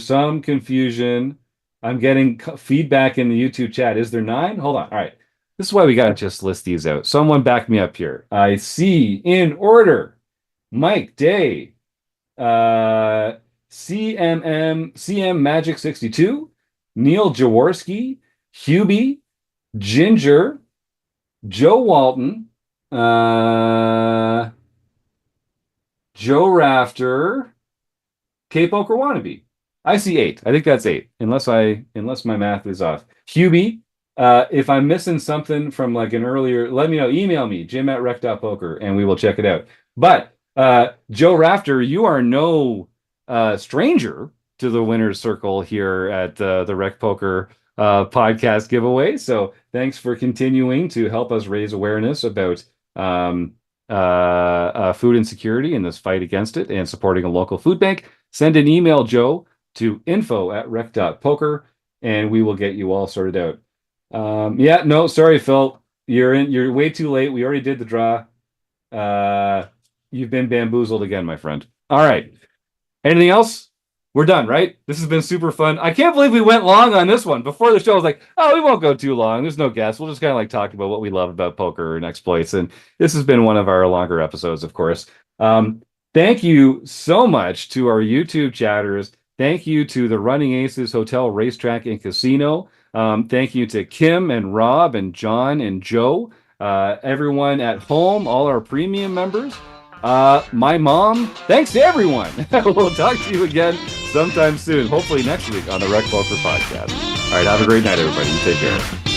some confusion. I'm getting feedback in the YouTube chat. Is there 9? Hold on. All right. This is why we got to just list these out. Someone back me up here. I see in order Mike Day, CM Magic 62, Neil Jaworski, Hubie, Ginger, Joe Walton, Joe Rafter, K Poker Wannabe. I see 8. I think that's 8, unless my math is off. Hubie, if I'm missing something from like an earlier, let me know. Email me, jim@rec.poker, and we will check it out. But Joe Rafter, you are no stranger to the winner's circle here at the RecPoker podcast giveaway. So thanks for continuing to help us raise awareness about food insecurity and this fight against it, and supporting a local food bank. Send an email, Joe, to info@rec.poker, and we will get you all sorted out. Yeah, no, sorry, Phil. You're way too late. We already did the draw. You've been bamboozled again, my friend. All right. Anything else? We're done, right? This has been super fun. I can't believe we went long on this one. Before the show, I was like, oh, we won't go too long. There's no guests. We'll just kind of like talk about what we love about poker and exploits. And this has been one of our longer episodes, of course. Thank you so much to our YouTube chatters. Thank you to the Running Aces Hotel, Racetrack, and Casino. Thank you to Kim and Rob and John and Joe. Everyone at home, all our premium members. My mom. Thanks to everyone. We'll talk to you again sometime soon, hopefully next week on the RecPoker podcast. All right, have a great night, everybody. You take care.